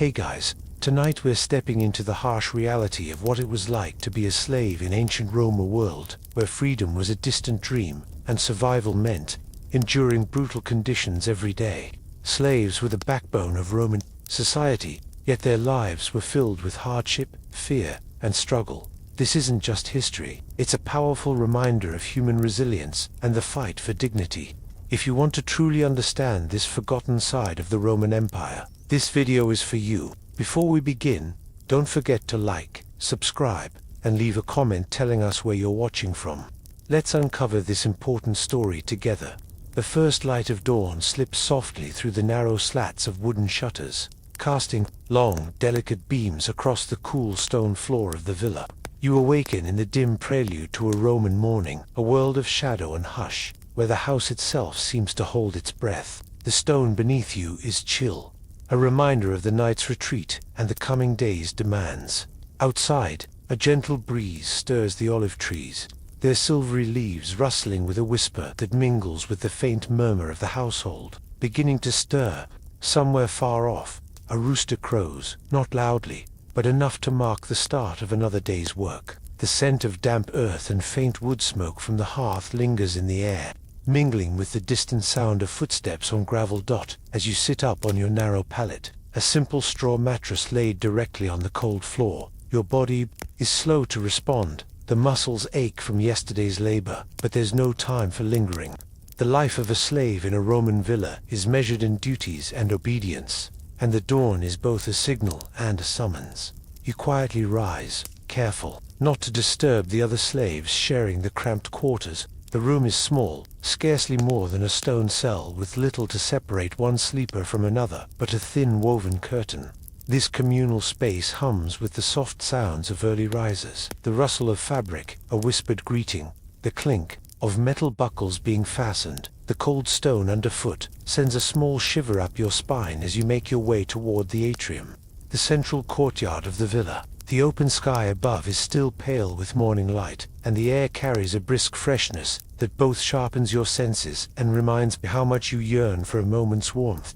Hey guys, tonight we're stepping into the harsh reality of what it was like to be a slave in ancient Rome, a world where freedom was a distant dream and survival meant enduring brutal conditions every day. Slaves were the backbone of Roman society, yet their lives were filled with hardship, fear, and struggle. This isn't just history, it's a powerful reminder of human resilience and the fight for dignity. If you want to truly understand this forgotten side of the Roman Empire, this video is for you. Before we begin, don't forget to like, subscribe, and leave a comment telling us where you're watching from. Let's uncover this important story together. The first light of dawn slips softly through the narrow slats of wooden shutters, casting long, delicate beams across the cool stone floor of the villa. You awaken in the dim prelude to a Roman morning, a world of shadow and hush, where the house itself seems to hold its breath. The stone beneath you is chill, a reminder of the night's retreat and the coming day's demands. Outside, a gentle breeze stirs the olive trees, their silvery leaves rustling with a whisper that mingles with the faint murmur of the household. Beginning to stir, somewhere far off, a rooster crows, not loudly, but enough to mark the start of another day's work. The scent of damp earth and faint wood smoke from the hearth lingers in the air, mingling with the distant sound of footsteps on gravel dot as you sit up on your narrow pallet, a simple straw mattress laid directly on the cold floor. Your body is slow to respond, the muscles ache from yesterday's labor, but there's no time for lingering. The life of a slave in a Roman villa is measured in duties and obedience, and the dawn is both a signal and a summons. You quietly rise, careful not to disturb the other slaves sharing the cramped quarters. The room is small, scarcely more than a stone cell with little to separate one sleeper from another but a thin woven curtain. This communal space hums with the soft sounds of early risers, the rustle of fabric, a whispered greeting, the clink of metal buckles being fastened. The cold stone underfoot sends a small shiver up your spine as you make your way toward the atrium, the central courtyard of the villa. The open sky above is still pale with morning light, and the air carries a brisk freshness that both sharpens your senses and reminds you how much you yearn for a moment's warmth.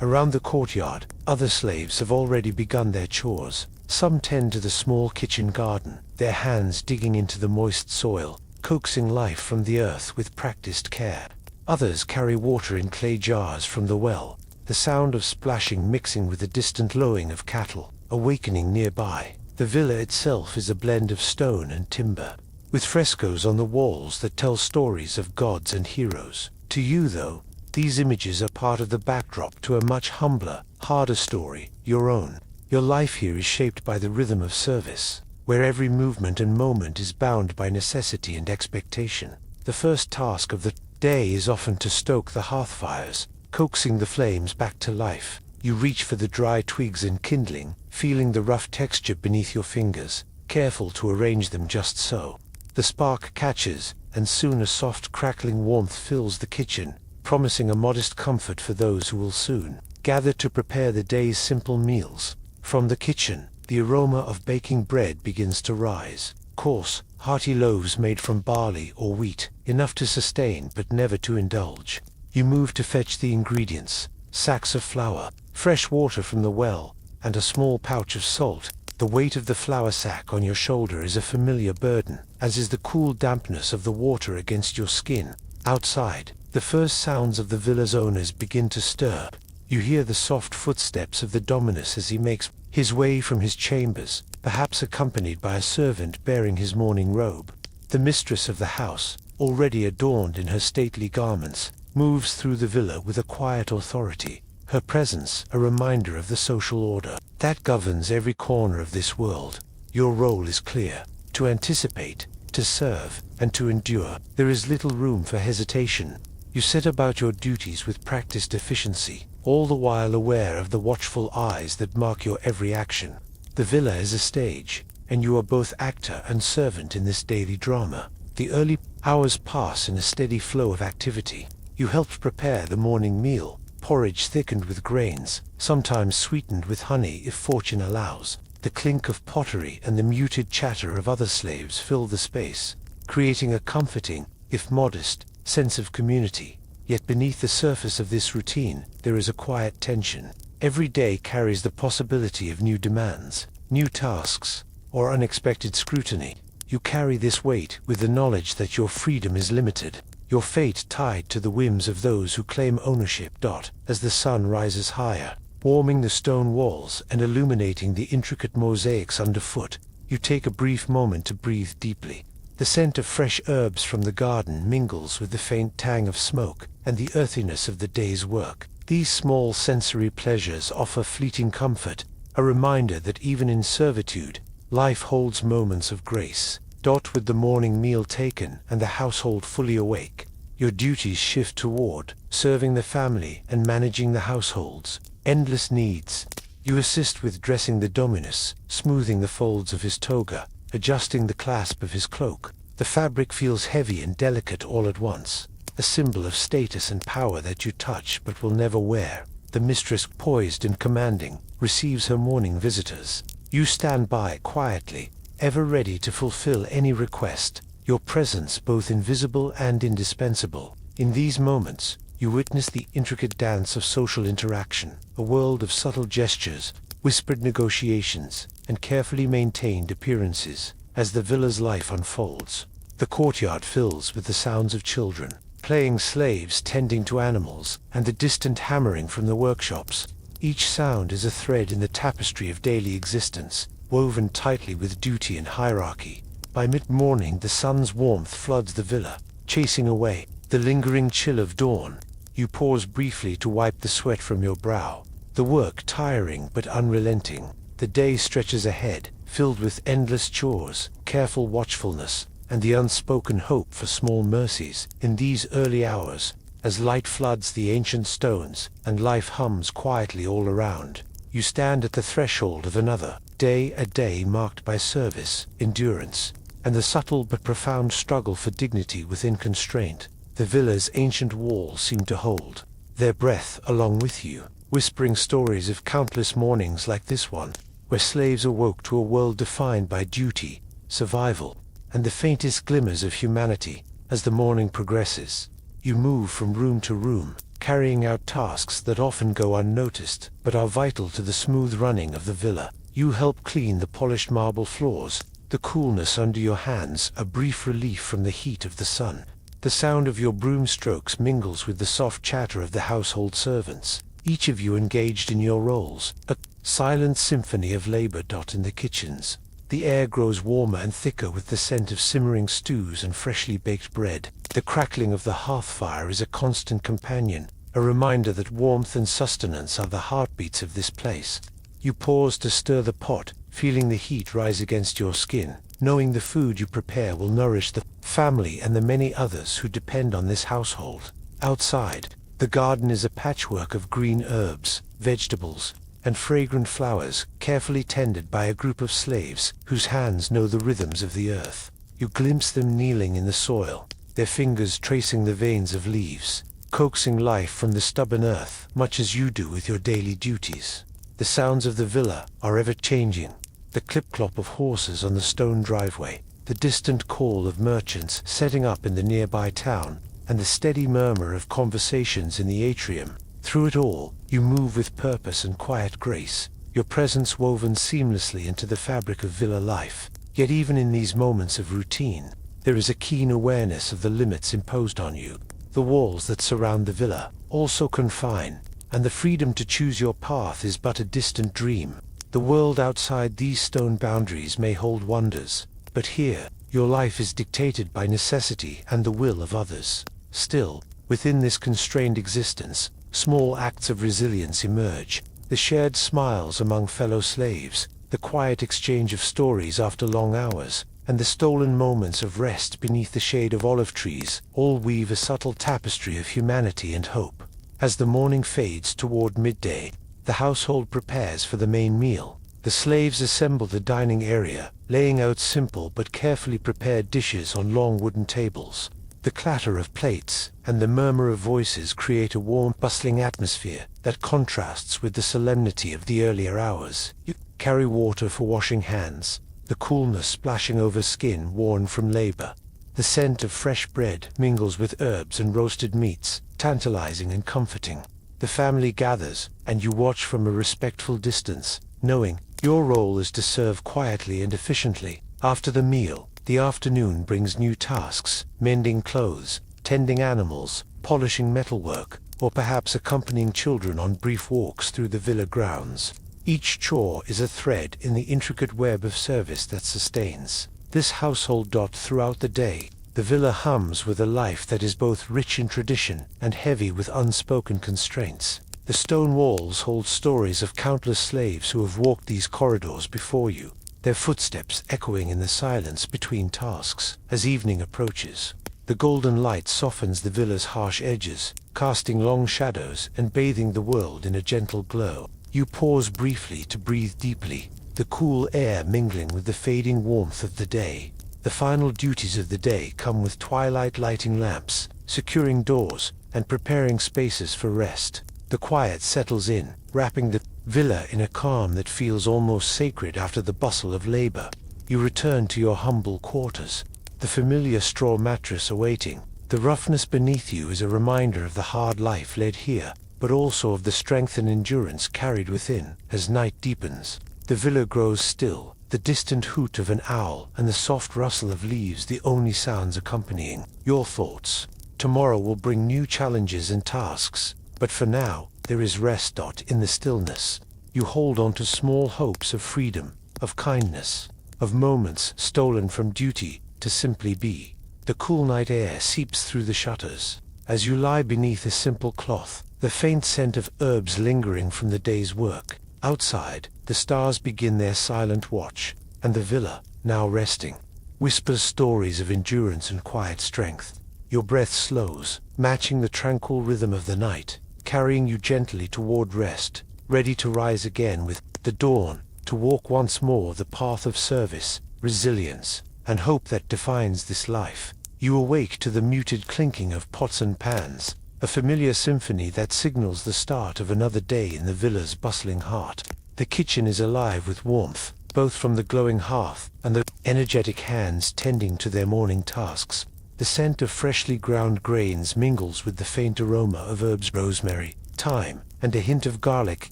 Around the courtyard, other slaves have already begun their chores. Some tend to the small kitchen garden, their hands digging into the moist soil, coaxing life from the earth with practiced care. Others carry water in clay jars from the well, the sound of splashing mixing with the distant lowing of cattle awakening nearby. The villa itself is a blend of stone and timber, with frescoes on the walls that tell stories of gods and heroes. To you, though, these images are part of the backdrop to a much humbler, harder story, your own. Your life here is shaped by the rhythm of service, where every movement and moment is bound by necessity and expectation. The first task of the day is often to stoke the hearth fires, coaxing the flames back to life. You reach for the dry twigs and kindling, feeling the rough texture beneath your fingers, careful to arrange them just so. The spark catches, and soon a soft crackling warmth fills the kitchen, promising a modest comfort for those who will soon gather to prepare the day's simple meals. From the kitchen, the aroma of baking bread begins to rise. Coarse, hearty loaves made from barley or wheat, enough to sustain but never to indulge. You move to fetch the ingredients, sacks of flour, fresh water from the well, and a small pouch of salt. The weight of the flour sack on your shoulder is a familiar burden, as is the cool dampness of the water against your skin. Outside, the first sounds of the villa's owners begin to stir. You hear the soft footsteps of the dominus as he makes his way from his chambers, perhaps accompanied by a servant bearing his morning robe. The mistress of the house, already adorned in her stately garments, moves through the villa with a quiet authority, her presence a reminder of the social order that governs every corner of this world. Your role is clear: to anticipate, to serve, and to endure. There is little room for hesitation. You set about your duties with practiced efficiency, all the while aware of the watchful eyes that mark your every action. The villa is a stage, and you are both actor and servant in this daily drama. The early hours pass in a steady flow of activity. You helped prepare the morning meal, porridge thickened with grains, sometimes sweetened with honey if fortune allows. The clink of pottery and the muted chatter of other slaves fill the space, creating a comforting, if modest, sense of community. Yet beneath the surface of this routine, there is a quiet tension. Every day carries the possibility of new demands, new tasks, or unexpected scrutiny. You carry this weight with the knowledge that your freedom is limited, your fate tied to the whims of those who claim ownership. As the sun rises higher, warming the stone walls and illuminating the intricate mosaics underfoot, you take a brief moment to breathe deeply. The scent of fresh herbs from the garden mingles with the faint tang of smoke and the earthiness of the day's work. These small sensory pleasures offer fleeting comfort, a reminder that even in servitude, life holds moments of grace. With the morning meal taken and the household fully awake, your duties shift toward serving the family and managing the household's endless needs. You assist with dressing the dominus, smoothing the folds of his toga, adjusting the clasp of his cloak. The fabric feels heavy and delicate all at once, a symbol of status and power that you touch but will never wear. The mistress, poised and commanding, receives her morning visitors. You stand by quietly, ever ready to fulfill any request, your presence both invisible and indispensable. In these moments, you witness the intricate dance of social interaction, a world of subtle gestures, whispered negotiations, and carefully maintained appearances. As the villa's life unfolds, the courtyard fills with the sounds of children, playing, slaves tending to animals, and the distant hammering from the workshops. Each sound is a thread in the tapestry of daily existence, woven tightly with duty and hierarchy. By mid-morning the sun's warmth floods the villa, chasing away the lingering chill of dawn. You pause briefly to wipe the sweat from your brow. The work tiring but unrelenting. The day stretches ahead, filled with endless chores, careful watchfulness, and the unspoken hope for small mercies. In these early hours, as light floods the ancient stones, and life hums quietly all around, you stand at the threshold of another day, a day marked by service, endurance, and the subtle but profound struggle for dignity within constraint. The villa's ancient walls seem to hold their breath along with you, whispering stories of countless mornings like this one, where slaves awoke to a world defined by duty, survival, and the faintest glimmers of humanity. As the morning progresses, you move from room to room, carrying out tasks that often go unnoticed, but are vital to the smooth running of the villa. You help clean the polished marble floors, the coolness under your hands a brief relief from the heat of the sun. The sound of your broom strokes mingles with the soft chatter of the household servants, each of you engaged in your roles, a silent symphony of labor. In the kitchens, the air grows warmer and thicker with the scent of simmering stews and freshly baked bread. The crackling of the hearth fire is a constant companion, a reminder that warmth and sustenance are the heartbeats of this place. You pause to stir the pot, feeling the heat rise against your skin, knowing the food you prepare will nourish the family and the many others who depend on this household. Outside, the garden is a patchwork of green herbs, vegetables, and fragrant flowers, carefully tended by a group of slaves whose hands know the rhythms of the earth. You glimpse them kneeling in the soil, their fingers tracing the veins of leaves, coaxing life from the stubborn earth, much as you do with your daily duties. The sounds of the villa are ever-changing, the clip-clop of horses on the stone driveway, the distant call of merchants setting up in the nearby town, and the steady murmur of conversations in the atrium. Through it all, you move with purpose and quiet grace, your presence woven seamlessly into the fabric of villa life. Yet even in these moments of routine, there is a keen awareness of the limits imposed on you. The walls that surround the villa also confine, and the freedom to choose your path is but a distant dream. The world outside these stone boundaries may hold wonders, but here, your life is dictated by necessity and the will of others. Still, within this constrained existence, small acts of resilience emerge, the shared smiles among fellow slaves, the quiet exchange of stories after long hours, and the stolen moments of rest beneath the shade of olive trees, all weave a subtle tapestry of humanity and hope. As the morning fades toward midday, the household prepares for the main meal. The slaves assemble the dining area, laying out simple but carefully prepared dishes on long wooden tables. The clatter of plates and the murmur of voices create a warm, bustling atmosphere that contrasts with the solemnity of the earlier hours. You carry water for washing hands, the coolness splashing over skin worn from labor. The scent of fresh bread mingles with herbs and roasted meats, tantalizing and comforting. The family gathers, and you watch from a respectful distance, knowing your role is to serve quietly and efficiently. After the meal, the afternoon brings new tasks: mending clothes, tending animals, polishing metalwork, or perhaps accompanying children on brief walks through the villa grounds. Each chore is a thread in the intricate web of service that sustains this household. Throughout the day, the villa hums with a life that is both rich in tradition and heavy with unspoken constraints. The stone walls hold stories of countless slaves who have walked these corridors before you, their footsteps echoing in the silence between tasks. As evening approaches, the golden light softens the villa's harsh edges, casting long shadows and bathing the world in a gentle glow. You pause briefly to breathe deeply, the cool air mingling with the fading warmth of the day. The final duties of the day come with twilight lighting lamps, securing doors, and preparing spaces for rest. The quiet settles in, wrapping the villa in a calm that feels almost sacred after the bustle of labor. You return to your humble quarters, the familiar straw mattress awaiting. The roughness beneath you is a reminder of the hard life led here, but also of the strength and endurance carried within. As night deepens, the villa grows still, the distant hoot of an owl and the soft rustle of leaves the only sounds accompanying your thoughts. Tomorrow will bring new challenges and tasks, but for now, there is rest. In the stillness, you hold on to small hopes of freedom, of kindness, of moments stolen from duty to simply be. The cool night air seeps through the shutters. As you lie beneath a simple cloth, the faint scent of herbs lingering from the day's work. Outside, the stars begin their silent watch, and the villa, now resting, whispers stories of endurance and quiet strength. Your breath slows, matching the tranquil rhythm of the night, carrying you gently toward rest, ready to rise again with the dawn, to walk once more the path of service, resilience, and hope that defines this life. You awake to the muted clinking of pots and pans, a familiar symphony that signals the start of another day in the villa's bustling heart. The kitchen is alive with warmth, both from the glowing hearth and the energetic hands tending to their morning tasks. The scent of freshly ground grains mingles with the faint aroma of herbs, rosemary, thyme, and a hint of garlic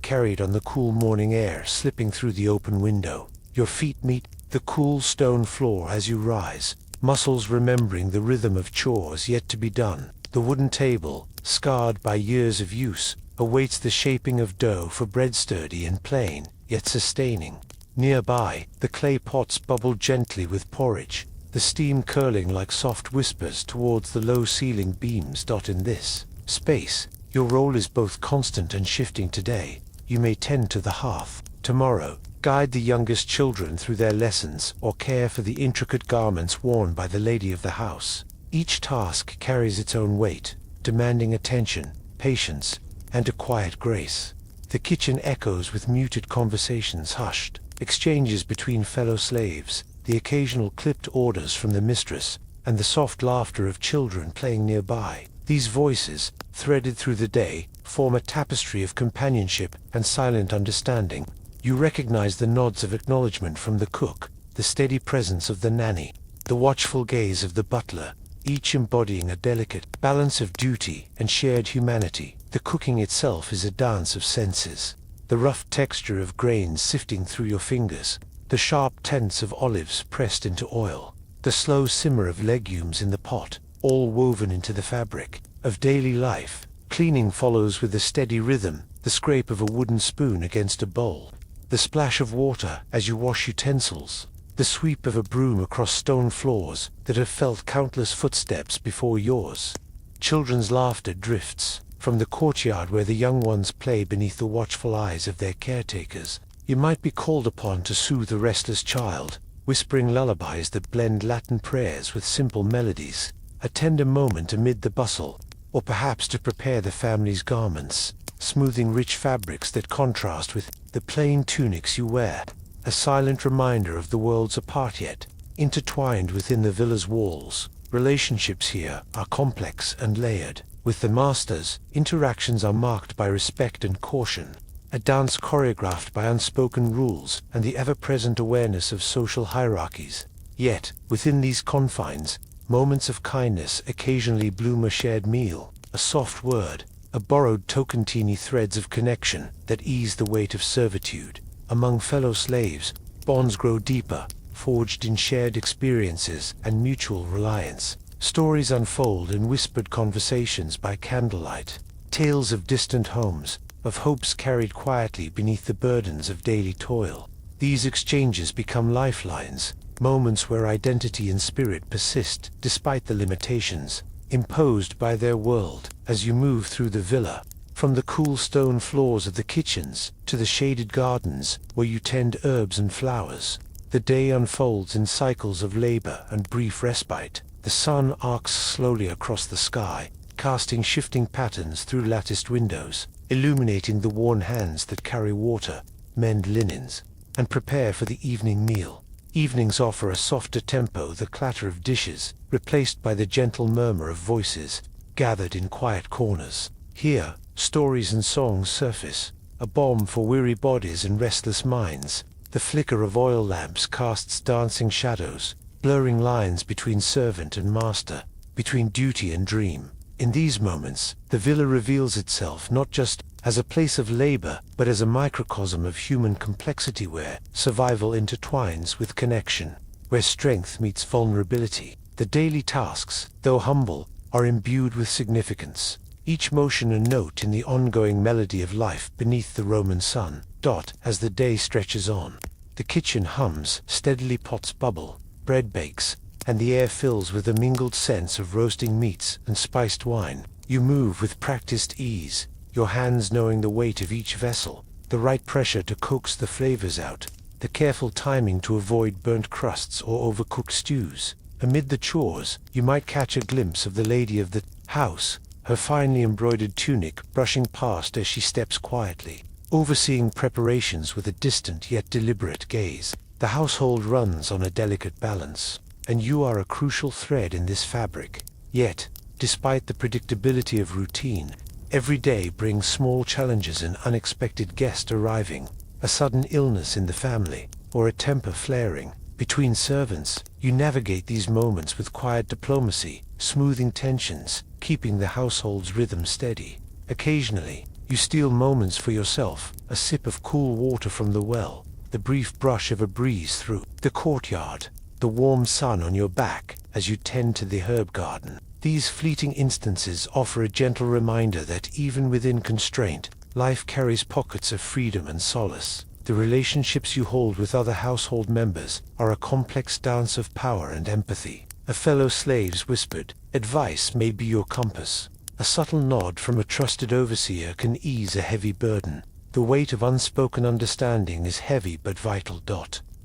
carried on the cool morning air slipping through the open window. Your feet meet the cool stone floor as you rise, muscles remembering the rhythm of chores yet to be done. The wooden table, scarred by years of use, awaits the shaping of dough for bread, sturdy and plain, yet sustaining. Nearby, the clay pots bubble gently with porridge, the steam curling like soft whispers towards the low ceiling beams. In this space, your role is both constant and shifting. Today, you may tend to the hearth. Tomorrow, guide the youngest children through their lessons or care for the intricate garments worn by the lady of the house. Each task carries its own weight, demanding attention, patience, and a quiet grace. The kitchen echoes with muted conversations, hushed exchanges between fellow slaves, the occasional clipped orders from the mistress, and the soft laughter of children playing nearby. These voices, threaded through the day, form a tapestry of companionship and silent understanding. You recognize the nods of acknowledgement from the cook, the steady presence of the nanny, the watchful gaze of the butler, each embodying a delicate balance of duty and shared humanity. The cooking itself is a dance of senses. The rough texture of grains sifting through your fingers, the sharp tints of olives pressed into oil, the slow simmer of legumes in the pot, all woven into the fabric of daily life. Cleaning follows with a steady rhythm, the scrape of a wooden spoon against a bowl, the splash of water as you wash utensils, the sweep of a broom across stone floors that have felt countless footsteps before yours. Children's laughter drifts from the courtyard where the young ones play beneath the watchful eyes of their caretakers. You might be called upon to soothe a restless child, whispering lullabies that blend Latin prayers with simple melodies, a tender moment amid the bustle, or perhaps to prepare the family's garments, smoothing rich fabrics that contrast with the plain tunics you wear. A silent reminder of the worlds apart yet intertwined within the villa's walls. Relationships here are complex and layered. With the masters, interactions are marked by respect and caution, a dance choreographed by unspoken rules and the ever-present awareness of social hierarchies. Yet, within these confines, moments of kindness occasionally bloom: a shared meal, a soft word, a borrowed token, teeny threads of connection that ease the weight of servitude. Among fellow slaves, bonds grow deeper, forged in shared experiences and mutual reliance. Stories unfold in whispered conversations by candlelight, tales of distant homes, of hopes carried quietly beneath the burdens of daily toil. These exchanges become lifelines, moments where identity and spirit persist despite the limitations imposed by their world. As you move through the villa, from the cool stone floors of the kitchens to the shaded gardens where you tend herbs and flowers, the day unfolds in cycles of labor and brief respite. The sun arcs slowly across the sky, casting shifting patterns through latticed windows, illuminating the worn hands that carry water, mend linens, and prepare for the evening meal. Evenings offer a softer tempo, the clatter of dishes, replaced by the gentle murmur of voices gathered in quiet corners. Here, stories and songs surface, a balm for weary bodies and restless minds. The flicker of oil lamps casts dancing shadows, blurring lines between servant and master, between duty and dream. In these moments, the villa reveals itself not just as a place of labor, but as a microcosm of human complexity where survival intertwines with connection, where strength meets vulnerability. The daily tasks, though humble, are imbued with significance, each motion a note in the ongoing melody of life beneath the Roman sun. As the day stretches on, the kitchen hums steadily, pots bubble, bread bakes, and the air fills with a mingled sense of roasting meats and spiced wine. You move with practiced ease, your hands knowing the weight of each vessel, the right pressure to coax the flavors out, the careful timing to avoid burnt crusts or overcooked stews. Amid the chores, you might catch a glimpse of the lady of the house, her finely embroidered tunic brushing past as she steps quietly, overseeing preparations with a distant yet deliberate gaze. The household runs on a delicate balance, and you are a crucial thread in this fabric. Yet, despite the predictability of routine, every day brings small challenges: an unexpected guest arriving, a sudden illness in the family, or a temper flaring. Between servants, you navigate these moments with quiet diplomacy, smoothing tensions, keeping the household's rhythm steady. Occasionally, you steal moments for yourself, a sip of cool water from the well, the brief brush of a breeze through the courtyard, the warm sun on your back as you tend to the herb garden. These fleeting instances offer a gentle reminder that even within constraint, life carries pockets of freedom and solace. The relationships you hold with other household members are a complex dance of power and empathy. A fellow slave's whispered advice may be your compass. A subtle nod from a trusted overseer can ease a heavy burden. The weight of unspoken understanding is heavy but vital.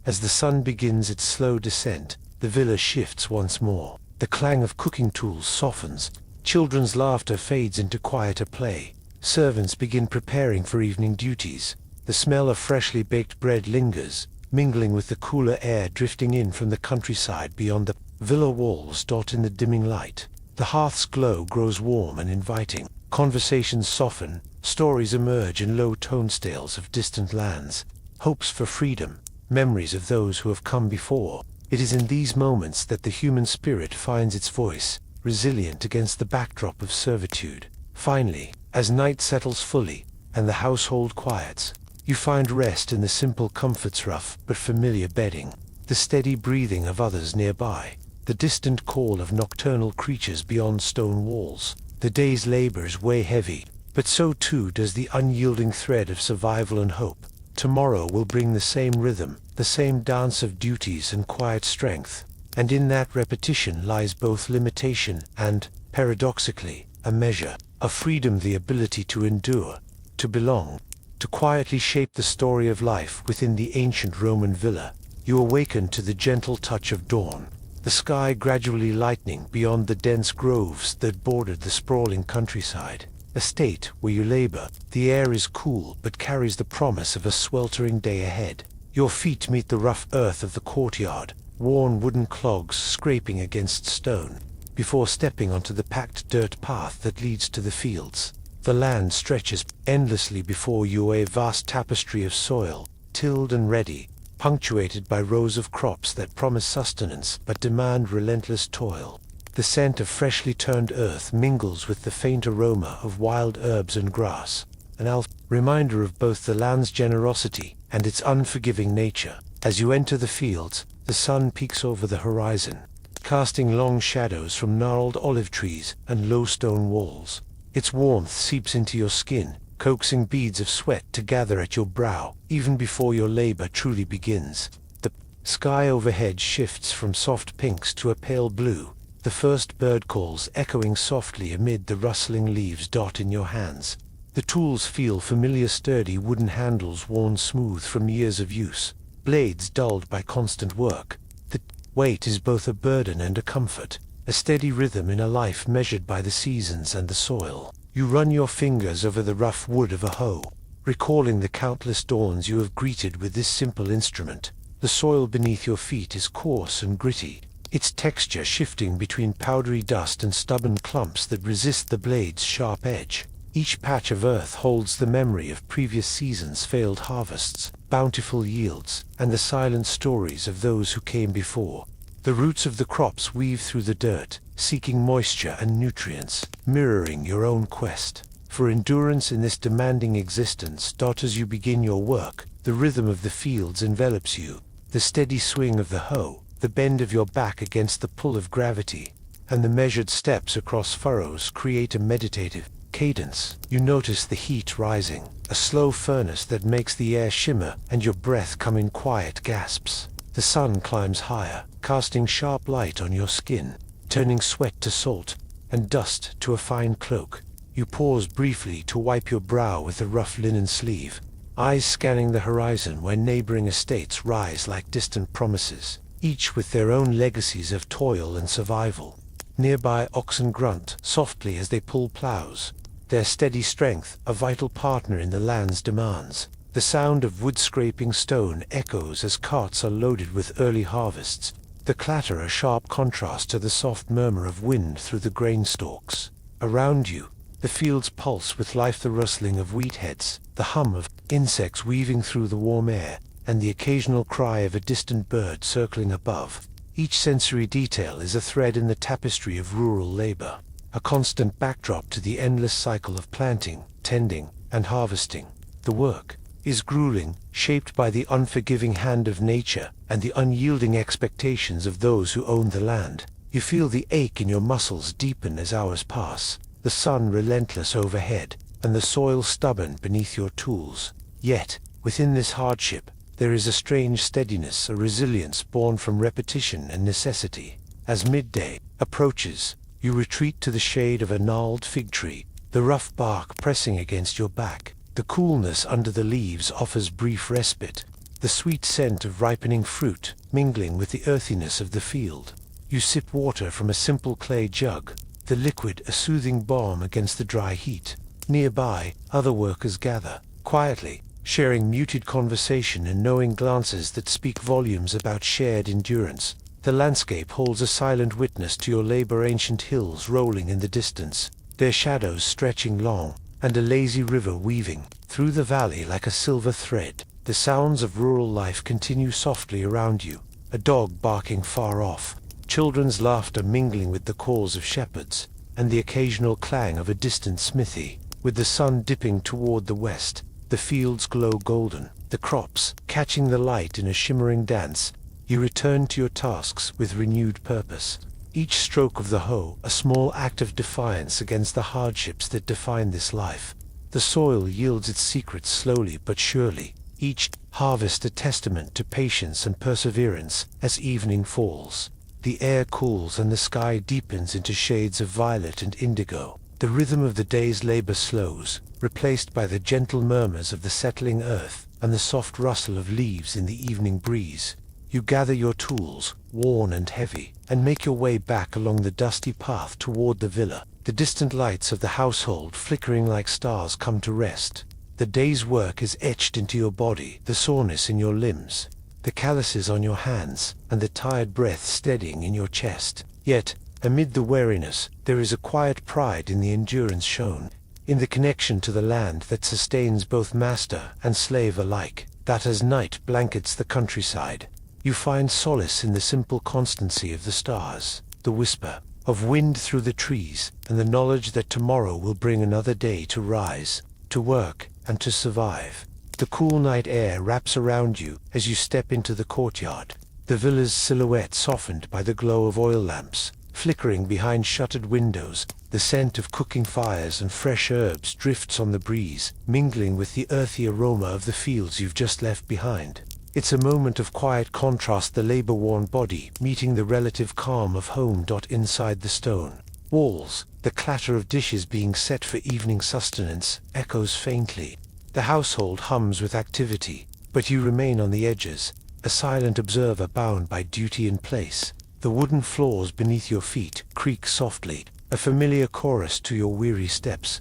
As the sun begins its slow descent, the villa shifts once more. The clang of cooking tools softens, children's laughter fades into quieter play, servants begin preparing for evening duties. The smell of freshly baked bread lingers, mingling with the cooler air drifting in from the countryside beyond the villa walls. In the dimming light, the hearth's glow grows warm and inviting. Conversations soften, stories emerge in low-toned tales of distant lands, hopes for freedom, memories of those who have come before. It is in these moments that the human spirit finds its voice, resilient against the backdrop of servitude. Finally, as night settles fully, and the household quiets, you find rest in the simple comforts, rough but familiar bedding, the steady breathing of others nearby, the distant call of nocturnal creatures beyond stone walls. The day's labors weigh heavy, but so too does the unyielding thread of survival and hope. Tomorrow will bring the same rhythm, the same dance of duties and quiet strength, and in that repetition lies both limitation and, paradoxically, a measure of freedom, the ability to endure, to belong, to quietly shape the story of life within the ancient Roman villa. You awaken to the gentle touch of dawn, the sky gradually lightening beyond the dense groves that bordered the sprawling countryside. A state where you labor, the air is cool but carries the promise of a sweltering day ahead. Your feet meet the rough earth of the courtyard, worn wooden clogs scraping against stone, before stepping onto the packed dirt path that leads to the fields. The land stretches endlessly before you, a vast tapestry of soil, tilled and ready, punctuated by rows of crops that promise sustenance but demand relentless toil. The scent of freshly turned earth mingles with the faint aroma of wild herbs and grass, an reminder of both the land's generosity and its unforgiving nature. As you enter the fields, the sun peeks over the horizon, casting long shadows from gnarled olive trees and low stone walls. Its warmth seeps into your skin, coaxing beads of sweat to gather at your brow, even before your labor truly begins. The sky overhead shifts from soft pinks to a pale blue, the first bird calls echoing softly amid the rustling leaves dot in your hands. The tools feel familiar, sturdy wooden handles worn smooth from years of use, blades dulled by constant work. The weight is both a burden and a comfort, a steady rhythm in a life measured by the seasons and the soil. You run your fingers over the rough wood of a hoe, recalling the countless dawns you have greeted with this simple instrument. The soil beneath your feet is coarse and gritty, its texture shifting between powdery dust and stubborn clumps that resist the blade's sharp edge. Each patch of earth holds the memory of previous seasons' failed harvests, bountiful yields, and the silent stories of those who came before. The roots of the crops weave through the dirt, seeking moisture and nutrients, mirroring your own quest for endurance in this demanding existence. As you begin your work, the rhythm of the fields envelops you, the steady swing of the hoe, the bend of your back against the pull of gravity, and the measured steps across furrows create a meditative cadence. You notice the heat rising, a slow furnace that makes the air shimmer and your breath come in quiet gasps. The sun climbs higher, casting sharp light on your skin, turning sweat to salt and dust to a fine cloak. You pause briefly to wipe your brow with a rough linen sleeve, eyes scanning the horizon where neighboring estates rise like distant promises, each with their own legacies of toil and survival. Nearby oxen grunt softly as they pull plows, their steady strength a vital partner in the land's demands. The sound of wood scraping stone echoes as carts are loaded with early harvests, the clatter a sharp contrast to the soft murmur of wind through the grain stalks. Around you, the fields pulse with life, the rustling of wheat heads, the hum of insects weaving through the warm air, and the occasional cry of a distant bird circling above. Each sensory detail is a thread in the tapestry of rural labor, a constant backdrop to the endless cycle of planting, tending, and harvesting. The work is grueling, shaped by the unforgiving hand of nature and the unyielding expectations of those who own the land. You feel the ache in your muscles deepen as hours pass, the sun relentless overhead, and the soil stubborn beneath your tools. Yet, within this hardship, there is a strange steadiness, a resilience born from repetition and necessity. As midday approaches, you retreat to the shade of a gnarled fig tree, the rough bark pressing against your back. The coolness under the leaves offers brief respite, the sweet scent of ripening fruit mingling with the earthiness of the field. You sip water from a simple clay jug, the liquid a soothing balm against the dry heat. Nearby, other workers gather, quietly, sharing muted conversation and knowing glances that speak volumes about shared endurance. The landscape holds a silent witness to your labor, ancient hills rolling in the distance, their shadows stretching long, and a lazy river weaving through the valley like a silver thread. The sounds of rural life continue softly around you, a dog barking far off, children's laughter mingling with the calls of shepherds, and the occasional clang of a distant smithy. With the sun dipping toward the west, the fields glow golden, the crops catching the light in a shimmering dance. You return to your tasks with renewed purpose, each stroke of the hoe a small act of defiance against the hardships that define this life. The soil yields its secrets slowly but surely, each harvest a testament to patience and perseverance. As evening falls, the air cools and the sky deepens into shades of violet and indigo. The rhythm of the day's labor slows, replaced by the gentle murmurs of the settling earth and the soft rustle of leaves in the evening breeze. You gather your tools, worn and heavy, and make your way back along the dusty path toward the villa. The distant lights of the household flickering like stars come to rest. The day's work is etched into your body, the soreness in your limbs, the calluses on your hands, and the tired breath steadying in your chest. Yet, amid the weariness, there is a quiet pride in the endurance shown, in the connection to the land that sustains both master and slave alike, that as night blankets the countryside, you find solace in the simple constancy of the stars, the whisper of wind through the trees, and the knowledge that tomorrow will bring another day to rise, to work, and to survive. The cool night air wraps around you as you step into the courtyard, the villa's silhouette softened by the glow of oil lamps, flickering behind shuttered windows. The scent of cooking fires and fresh herbs drifts on the breeze, mingling with the earthy aroma of the fields you've just left behind. It's a moment of quiet contrast, the labor-worn body meeting the relative calm of home. Inside the stone walls, the clatter of dishes being set for evening sustenance echoes faintly. The household hums with activity, but you remain on the edges, a silent observer bound by duty in place. The wooden floors beneath your feet creak softly, a familiar chorus to your weary steps.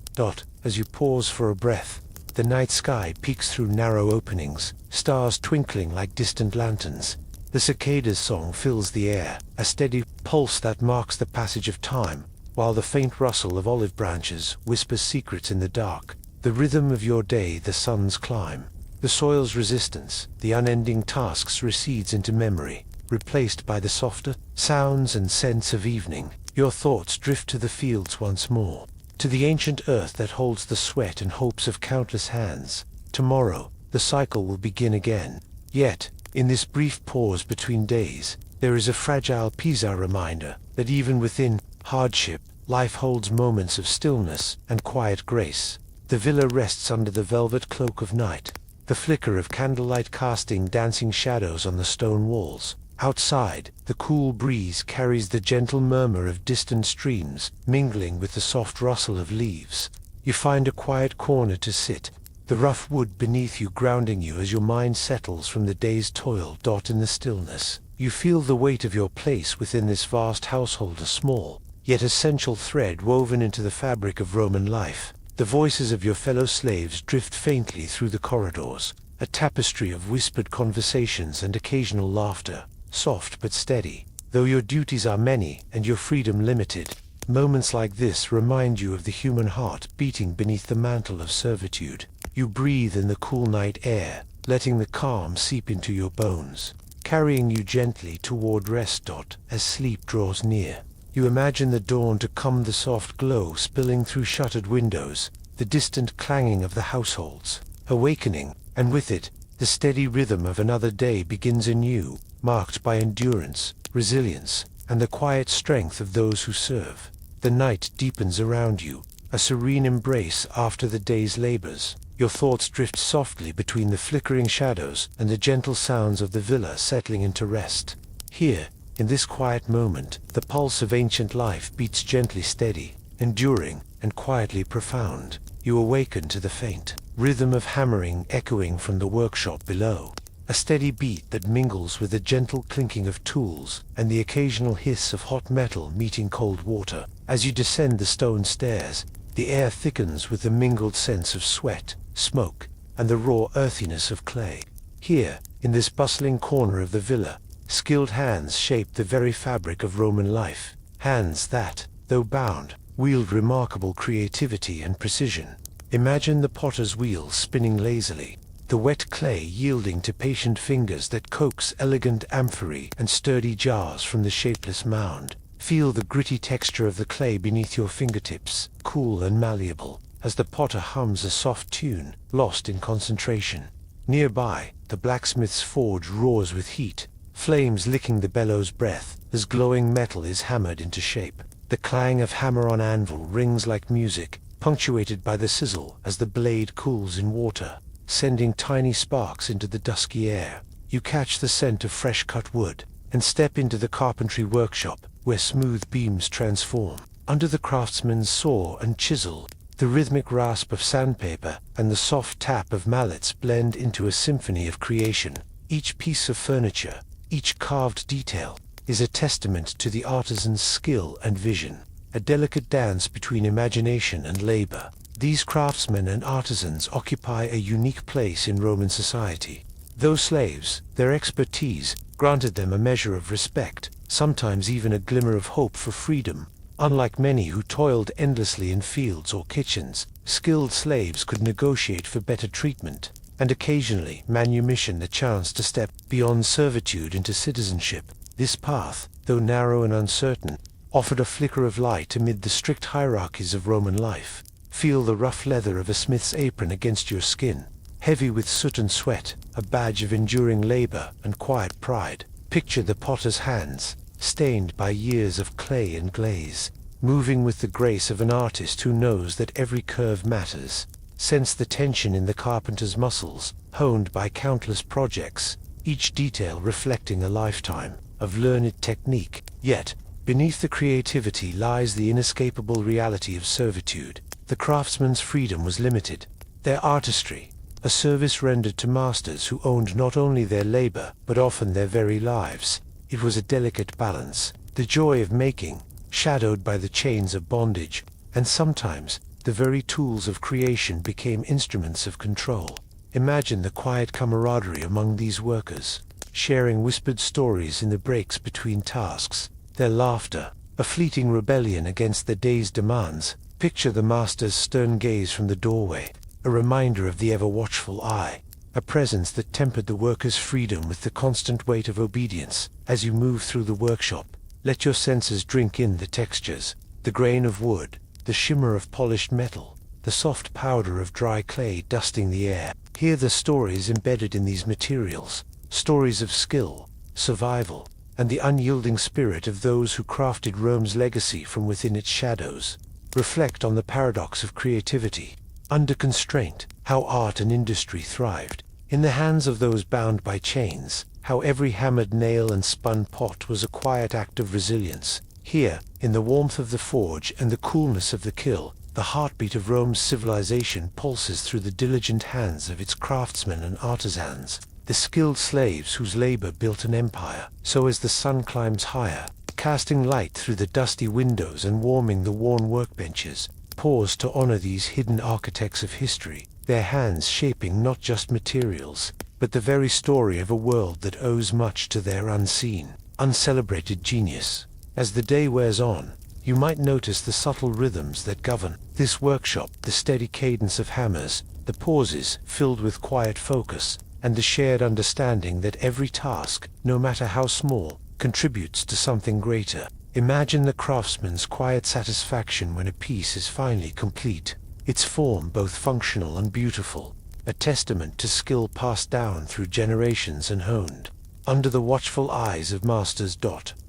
As you pause for a breath, the night sky peeks through narrow openings, stars twinkling like distant lanterns. The cicada's song fills the air, a steady pulse that marks the passage of time, while the faint rustle of olive branches whispers secrets in the dark. The rhythm of your day, the sun's climb, the soil's resistance, the unending tasks recedes into memory, replaced by the softer sounds and scents of evening. Your thoughts drift to the fields once more, to the ancient earth that holds the sweat and hopes of countless hands. Tomorrow, the cycle will begin again. Yet, in this brief pause between days, there is a fragile reminder that even within hardship, life holds moments of stillness and quiet grace. The villa rests under the velvet cloak of night, the flicker of candlelight casting dancing shadows on the stone walls. Outside, the cool breeze carries the gentle murmur of distant streams, mingling with the soft rustle of leaves. You find a quiet corner to sit, the rough wood beneath you grounding you as your mind settles from the day's toil. In the stillness, you feel the weight of your place within this vast household, a small, yet essential thread woven into the fabric of Roman life. The voices of your fellow slaves drift faintly through the corridors, a tapestry of whispered conversations and occasional laughter, soft but steady. Though your duties are many and your freedom limited, moments like this remind you of the human heart beating beneath the mantle of servitude. You breathe in the cool night air, letting the calm seep into your bones, carrying you gently toward rest. As sleep draws near, you imagine the dawn to come, the soft glow spilling through shuttered windows, the distant clanging of the households. Awakening, and with it, the steady rhythm of another day begins anew, marked by endurance, resilience, and the quiet strength of those who serve. The night deepens around you, a serene embrace after the day's labors. Your thoughts drift softly between the flickering shadows and the gentle sounds of the villa settling into rest. Here, in this quiet moment, the pulse of ancient life beats gently, steady, enduring, and quietly profound. You awaken to the faint rhythm of hammering echoing from the workshop below, a steady beat that mingles with the gentle clinking of tools and the occasional hiss of hot metal meeting cold water. As you descend the stone stairs, the air thickens with the mingled sense of sweat, smoke, and the raw earthiness of clay. Here, in this bustling corner of the villa, skilled hands shape the very fabric of Roman life, hands that, though bound, wield remarkable creativity and precision. Imagine the potter's wheel spinning lazily, the wet clay yielding to patient fingers that coax elegant amphorae and sturdy jars from the shapeless mound. Feel the gritty texture of the clay beneath your fingertips, cool and malleable, as the potter hums a soft tune, lost in concentration. Nearby, the blacksmith's forge roars with heat, flames licking the bellow's breath as glowing metal is hammered into shape. The clang of hammer on anvil rings like music, punctuated by the sizzle as the blade cools in water, sending tiny sparks into the dusky air. You catch the scent of fresh-cut wood, and step into the carpentry workshop, where smooth beams transform. Under the craftsman's saw and chisel, the rhythmic rasp of sandpaper and the soft tap of mallets blend into a symphony of creation. Each piece of furniture, each carved detail, is a testament to the artisan's skill and vision, a delicate dance between imagination and labor. These craftsmen and artisans occupy a unique place in Roman society. Though slaves, their expertise granted them a measure of respect, sometimes even a glimmer of hope for freedom. Unlike many who toiled endlessly in fields or kitchens, skilled slaves could negotiate for better treatment, and occasionally manumission the chance to step beyond servitude into citizenship. This path, though narrow and uncertain, offered a flicker of light amid the strict hierarchies of Roman life. Feel the rough leather of a smith's apron against your skin, heavy with soot and sweat, a badge of enduring labor and quiet pride. Picture the potter's hands, stained by years of clay and glaze, moving with the grace of an artist who knows that every curve matters. Sense the tension in the carpenter's muscles, honed by countless projects, each detail reflecting a lifetime of learned technique. Yet, beneath the creativity lies the inescapable reality of servitude. The craftsman's freedom was limited. Their artistry, a service rendered to masters who owned not only their labor, but often their very lives. It was a delicate balance, the joy of making, shadowed by the chains of bondage, and sometimes, the very tools of creation became instruments of control. Imagine the quiet camaraderie among these workers, sharing whispered stories in the breaks between tasks, their laughter, a fleeting rebellion against the day's demands. Picture the master's stern gaze from the doorway, a reminder of the ever-watchful eye, a presence that tempered the worker's freedom with the constant weight of obedience. As you move through the workshop, let your senses drink in the textures, the grain of wood, the shimmer of polished metal, the soft powder of dry clay dusting the air. Hear the stories embedded in these materials, stories of skill, survival, and the unyielding spirit of those who crafted Rome's legacy from within its shadows. Reflect on the paradox of creativity. Under constraint, how art and industry thrived. In the hands of those bound by chains, how every hammered nail and spun pot was a quiet act of resilience. Here, in the warmth of the forge and the coolness of the kiln, the heartbeat of Rome's civilization pulses through the diligent hands of its craftsmen and artisans, the skilled slaves whose labor built an empire. So as the sun climbs higher, casting light through the dusty windows and warming the worn workbenches, pause to honor these hidden architects of history, their hands shaping not just materials, but the very story of a world that owes much to their unseen, uncelebrated genius. As the day wears on, you might notice the subtle rhythms that govern this workshop, the steady cadence of hammers, the pauses filled with quiet focus, and the shared understanding that every task, no matter how small, contributes to something greater. Imagine the craftsman's quiet satisfaction when a piece is finally complete, its form both functional and beautiful, a testament to skill passed down through generations and honed under the watchful eyes of masters.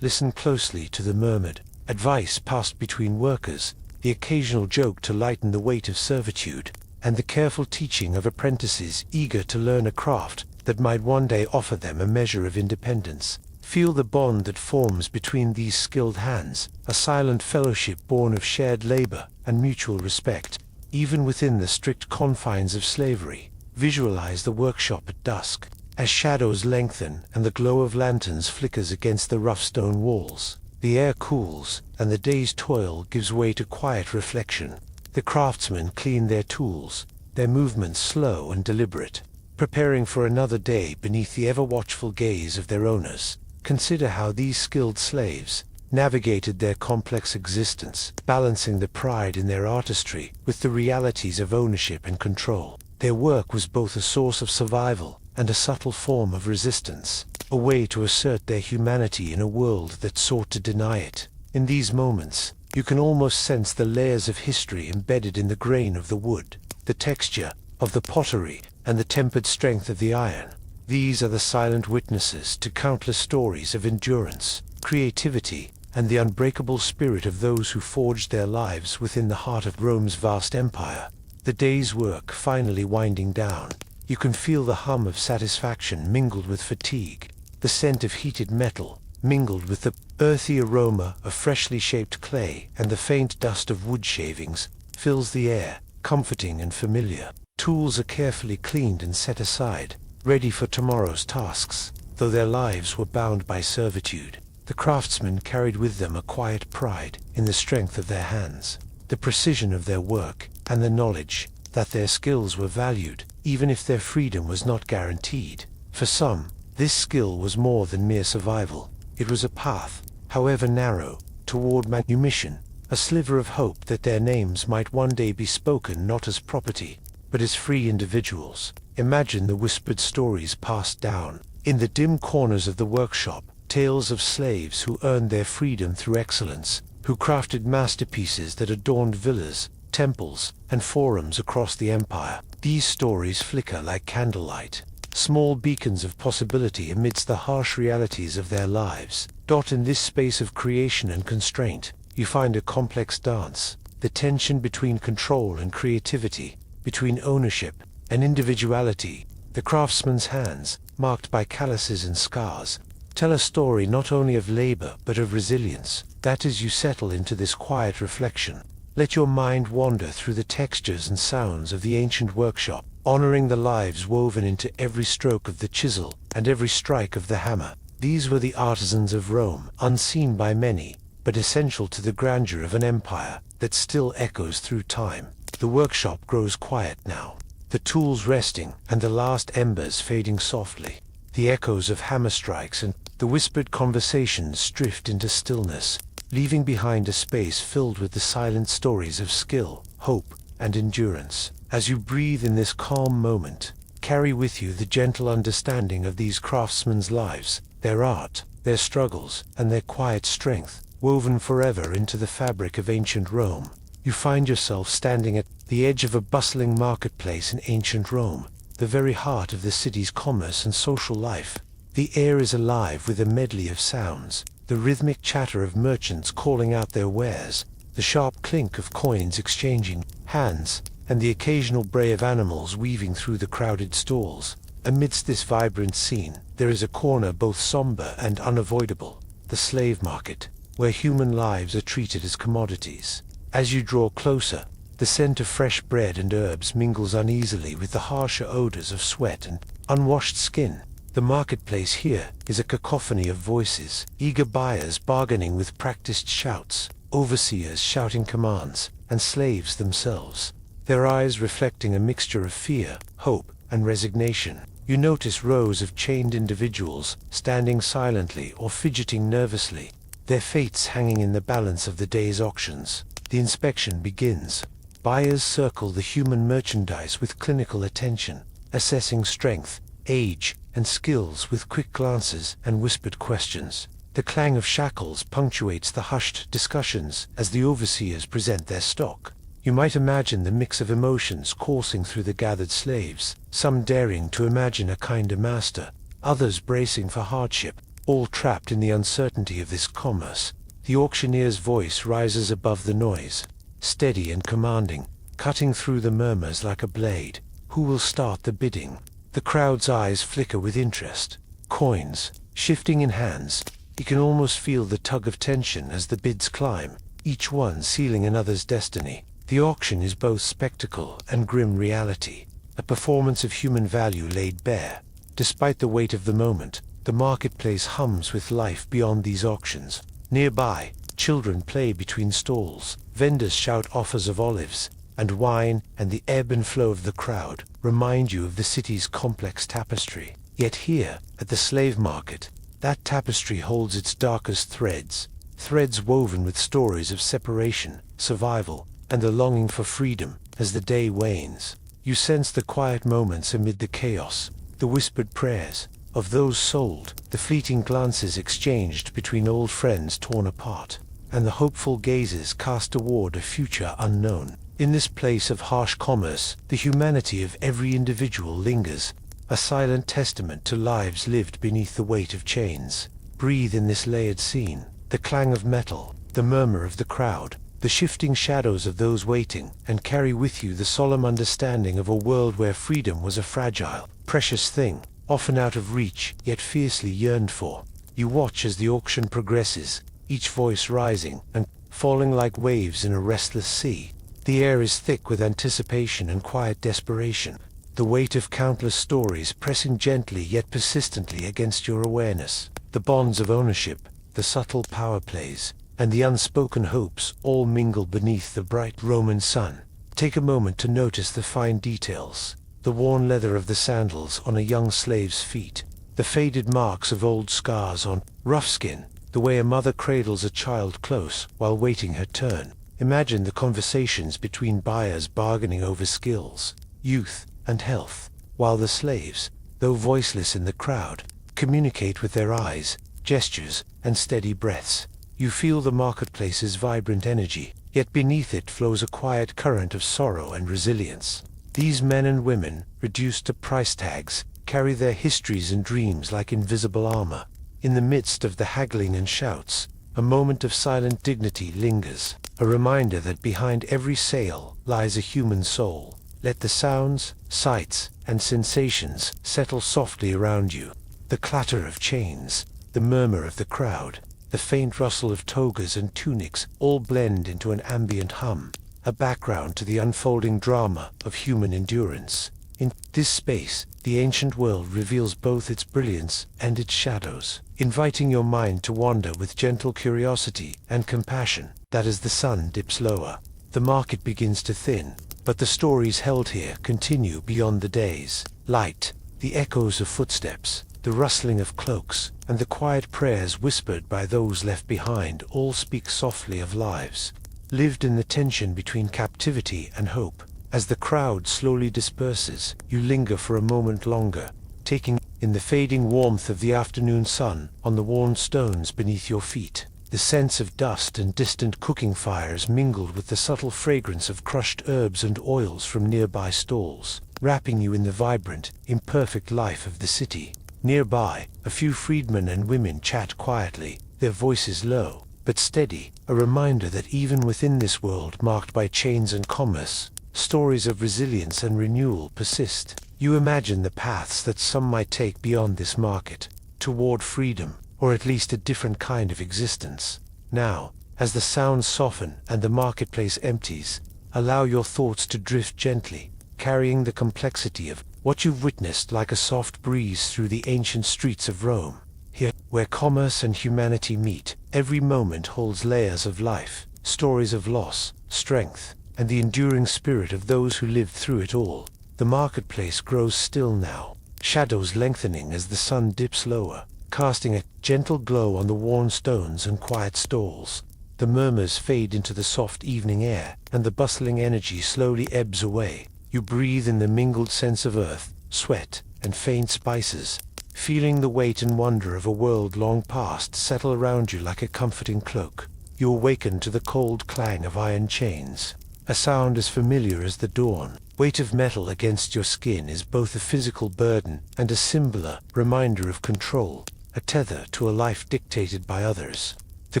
Listen closely to the murmured advice passed between workers, the occasional joke to lighten the weight of servitude, and the careful teaching of apprentices eager to learn a craft that might one day offer them a measure of independence. Feel the bond that forms between these skilled hands, a silent fellowship born of shared labor and mutual respect, even within the strict confines of slavery. Visualize the workshop at dusk, as shadows lengthen and the glow of lanterns flickers against the rough stone walls. The air cools, and the day's toil gives way to quiet reflection. The craftsmen clean their tools, their movements slow and deliberate, preparing for another day beneath the ever-watchful gaze of their owners. Consider how these skilled slaves navigated their complex existence, balancing the pride in their artistry with the realities of ownership and control. Their work was both a source of survival and a subtle form of resistance, a way to assert their humanity in a world that sought to deny it. In these moments, you can almost sense the layers of history embedded in the grain of the wood, the texture of the pottery, and the tempered strength of the iron. These are the silent witnesses to countless stories of endurance, creativity, and the unbreakable spirit of those who forged their lives within the heart of Rome's vast empire. The day's work finally winding down, you can feel the hum of satisfaction mingled with fatigue, the scent of heated metal mingled with the earthy aroma of freshly shaped clay, and the faint dust of wood shavings fills the air, comforting and familiar. Tools are carefully cleaned and set aside, ready for tomorrow's tasks. Though their lives were bound by servitude, the craftsmen carried with them a quiet pride in the strength of their hands, the precision of their work, and the knowledge that their skills were valued, even if their freedom was not guaranteed. For some, this skill was more than mere survival. It was a path, however narrow, toward manumission, a sliver of hope that their names might one day be spoken not as property, but as free individuals. Imagine the whispered stories passed down in the dim corners of the workshop, tales of slaves who earned their freedom through excellence, who crafted masterpieces that adorned villas, temples, and forums across the empire. These stories flicker like candlelight, small beacons of possibility amidst the harsh realities of their lives. In this space of creation and constraint, you find a complex dance, the tension between control and creativity, between ownership and individuality. The craftsman's hands, marked by calluses and scars, tell a story not only of labor but of resilience. That as you settle into this quiet reflection, let your mind wander through the textures and sounds of the ancient workshop, honoring the lives woven into every stroke of the chisel and every strike of the hammer. These were the artisans of Rome, unseen by many, but essential to the grandeur of an empire that still echoes through time. The workshop grows quiet now, the tools resting and the last embers fading softly. The echoes of hammer strikes and the whispered conversations drift into stillness, leaving behind a space filled with the silent stories of skill, hope, and endurance. As you breathe in this calm moment, carry with you the gentle understanding of these craftsmen's lives, their art, their struggles, and their quiet strength, woven forever into the fabric of ancient Rome. You find yourself standing at the edge of a bustling marketplace in ancient Rome, the very heart of the city's commerce and social life. The air is alive with a medley of sounds, the rhythmic chatter of merchants calling out their wares, the sharp clink of coins exchanging hands, and the occasional bray of animals weaving through the crowded stalls. Amidst this vibrant scene, there is a corner both somber and unavoidable, the slave market, where human lives are treated as commodities. As you draw closer, the scent of fresh bread and herbs mingles uneasily with the harsher odors of sweat and unwashed skin. The marketplace here is a cacophony of voices, eager buyers bargaining with practiced shouts, overseers shouting commands, and slaves themselves, their eyes reflecting a mixture of fear, hope, and resignation. You notice rows of chained individuals standing silently or fidgeting nervously, their fates hanging in the balance of the day's auctions. The inspection begins. Buyers circle the human merchandise with clinical attention, assessing strength, age, and skills with quick glances and whispered questions. The clang of shackles punctuates the hushed discussions as the overseers present their stock. You might imagine the mix of emotions coursing through the gathered slaves, some daring to imagine a kinder master, others bracing for hardship, all trapped in the uncertainty of this commerce. The auctioneer's voice rises above the noise, steady and commanding, cutting through the murmurs like a blade. Who will start the bidding? The crowd's eyes flicker with interest, coins shifting in hands. You can almost feel the tug of tension as the bids climb, each one sealing another's destiny. The auction is both spectacle and grim reality, a performance of human value laid bare. Despite the weight of the moment, the marketplace hums with life beyond these auctions. Nearby, children play between stalls, vendors shout offers of olives and wine, and the ebb and flow of the crowd remind you of the city's complex tapestry. Yet here, at the slave market, that tapestry holds its darkest threads, threads woven with stories of separation, survival, and the longing for freedom. As the day wanes, you sense the quiet moments amid the chaos, the whispered prayers of those sold, the fleeting glances exchanged between old friends torn apart, and the hopeful gazes cast toward a future unknown. In this place of harsh commerce, the humanity of every individual lingers, a silent testament to lives lived beneath the weight of chains. Breathe in this layered scene, the clang of metal, the murmur of the crowd, the shifting shadows of those waiting, and carry with you the solemn understanding of a world where freedom was a fragile, precious thing, often out of reach, yet fiercely yearned for. You watch as the auction progresses, each voice rising and falling like waves in a restless sea. The air is thick with anticipation and quiet desperation, the weight of countless stories pressing gently yet persistently against your awareness. The bonds of ownership, the subtle power plays, and the unspoken hopes all mingle beneath the bright Roman sun. Take a moment to notice the fine details, the worn leather of the sandals on a young slave's feet, the faded marks of old scars on rough skin, the way a mother cradles a child close while waiting her turn. Imagine the conversations between buyers bargaining over skills, youth, and health, while the slaves, though voiceless in the crowd, communicate with their eyes, gestures, and steady breaths. You feel the marketplace's vibrant energy, yet beneath it flows a quiet current of sorrow and resilience. These men and women, reduced to price tags, carry their histories and dreams like invisible armor. In the midst of the haggling and shouts, a moment of silent dignity lingers, a reminder that behind every sale lies a human soul. Let the sounds, sights, and sensations settle softly around you. The clatter of chains, the murmur of the crowd, the faint rustle of togas and tunics all blend into an ambient hum, a background to the unfolding drama of human endurance. In this space, the ancient world reveals both its brilliance and its shadows, inviting your mind to wander with gentle curiosity and compassion. That as the sun dips lower, the market begins to thin, but the stories held here continue beyond the day's light. The echoes of footsteps, the rustling of cloaks, and the quiet prayers whispered by those left behind all speak softly of lives lived in the tension between captivity and hope. As the crowd slowly disperses, you linger for a moment longer, taking in the fading warmth of the afternoon sun on the worn stones beneath your feet. The sense of dust and distant cooking fires mingled with the subtle fragrance of crushed herbs and oils from nearby stalls, wrapping you in the vibrant, imperfect life of the city. Nearby, a few freedmen and women chat quietly, their voices low but steady, a reminder that even within this world marked by chains and commerce, stories of resilience and renewal persist. You imagine the paths that some might take beyond this market, toward freedom, or at least a different kind of existence. Now, as the sounds soften and the marketplace empties, allow your thoughts to drift gently, carrying the complexity of what you've witnessed like a soft breeze through the ancient streets of Rome. Here, where commerce and humanity meet, every moment holds layers of life, stories of loss, strength, and the enduring spirit of those who lived through it all. The marketplace grows still now, shadows lengthening as the sun dips lower, casting a gentle glow on the worn stones and quiet stalls. The murmurs fade into the soft evening air, and the bustling energy slowly ebbs away. You breathe in the mingled sense of earth, sweat, and faint spices, feeling the weight and wonder of a world long past settle around you like a comforting cloak. You awaken to the cold clang of iron chains, a sound as familiar as the dawn. Weight of metal against your skin is both a physical burden and a singular reminder of control, a tether to a life dictated by others. The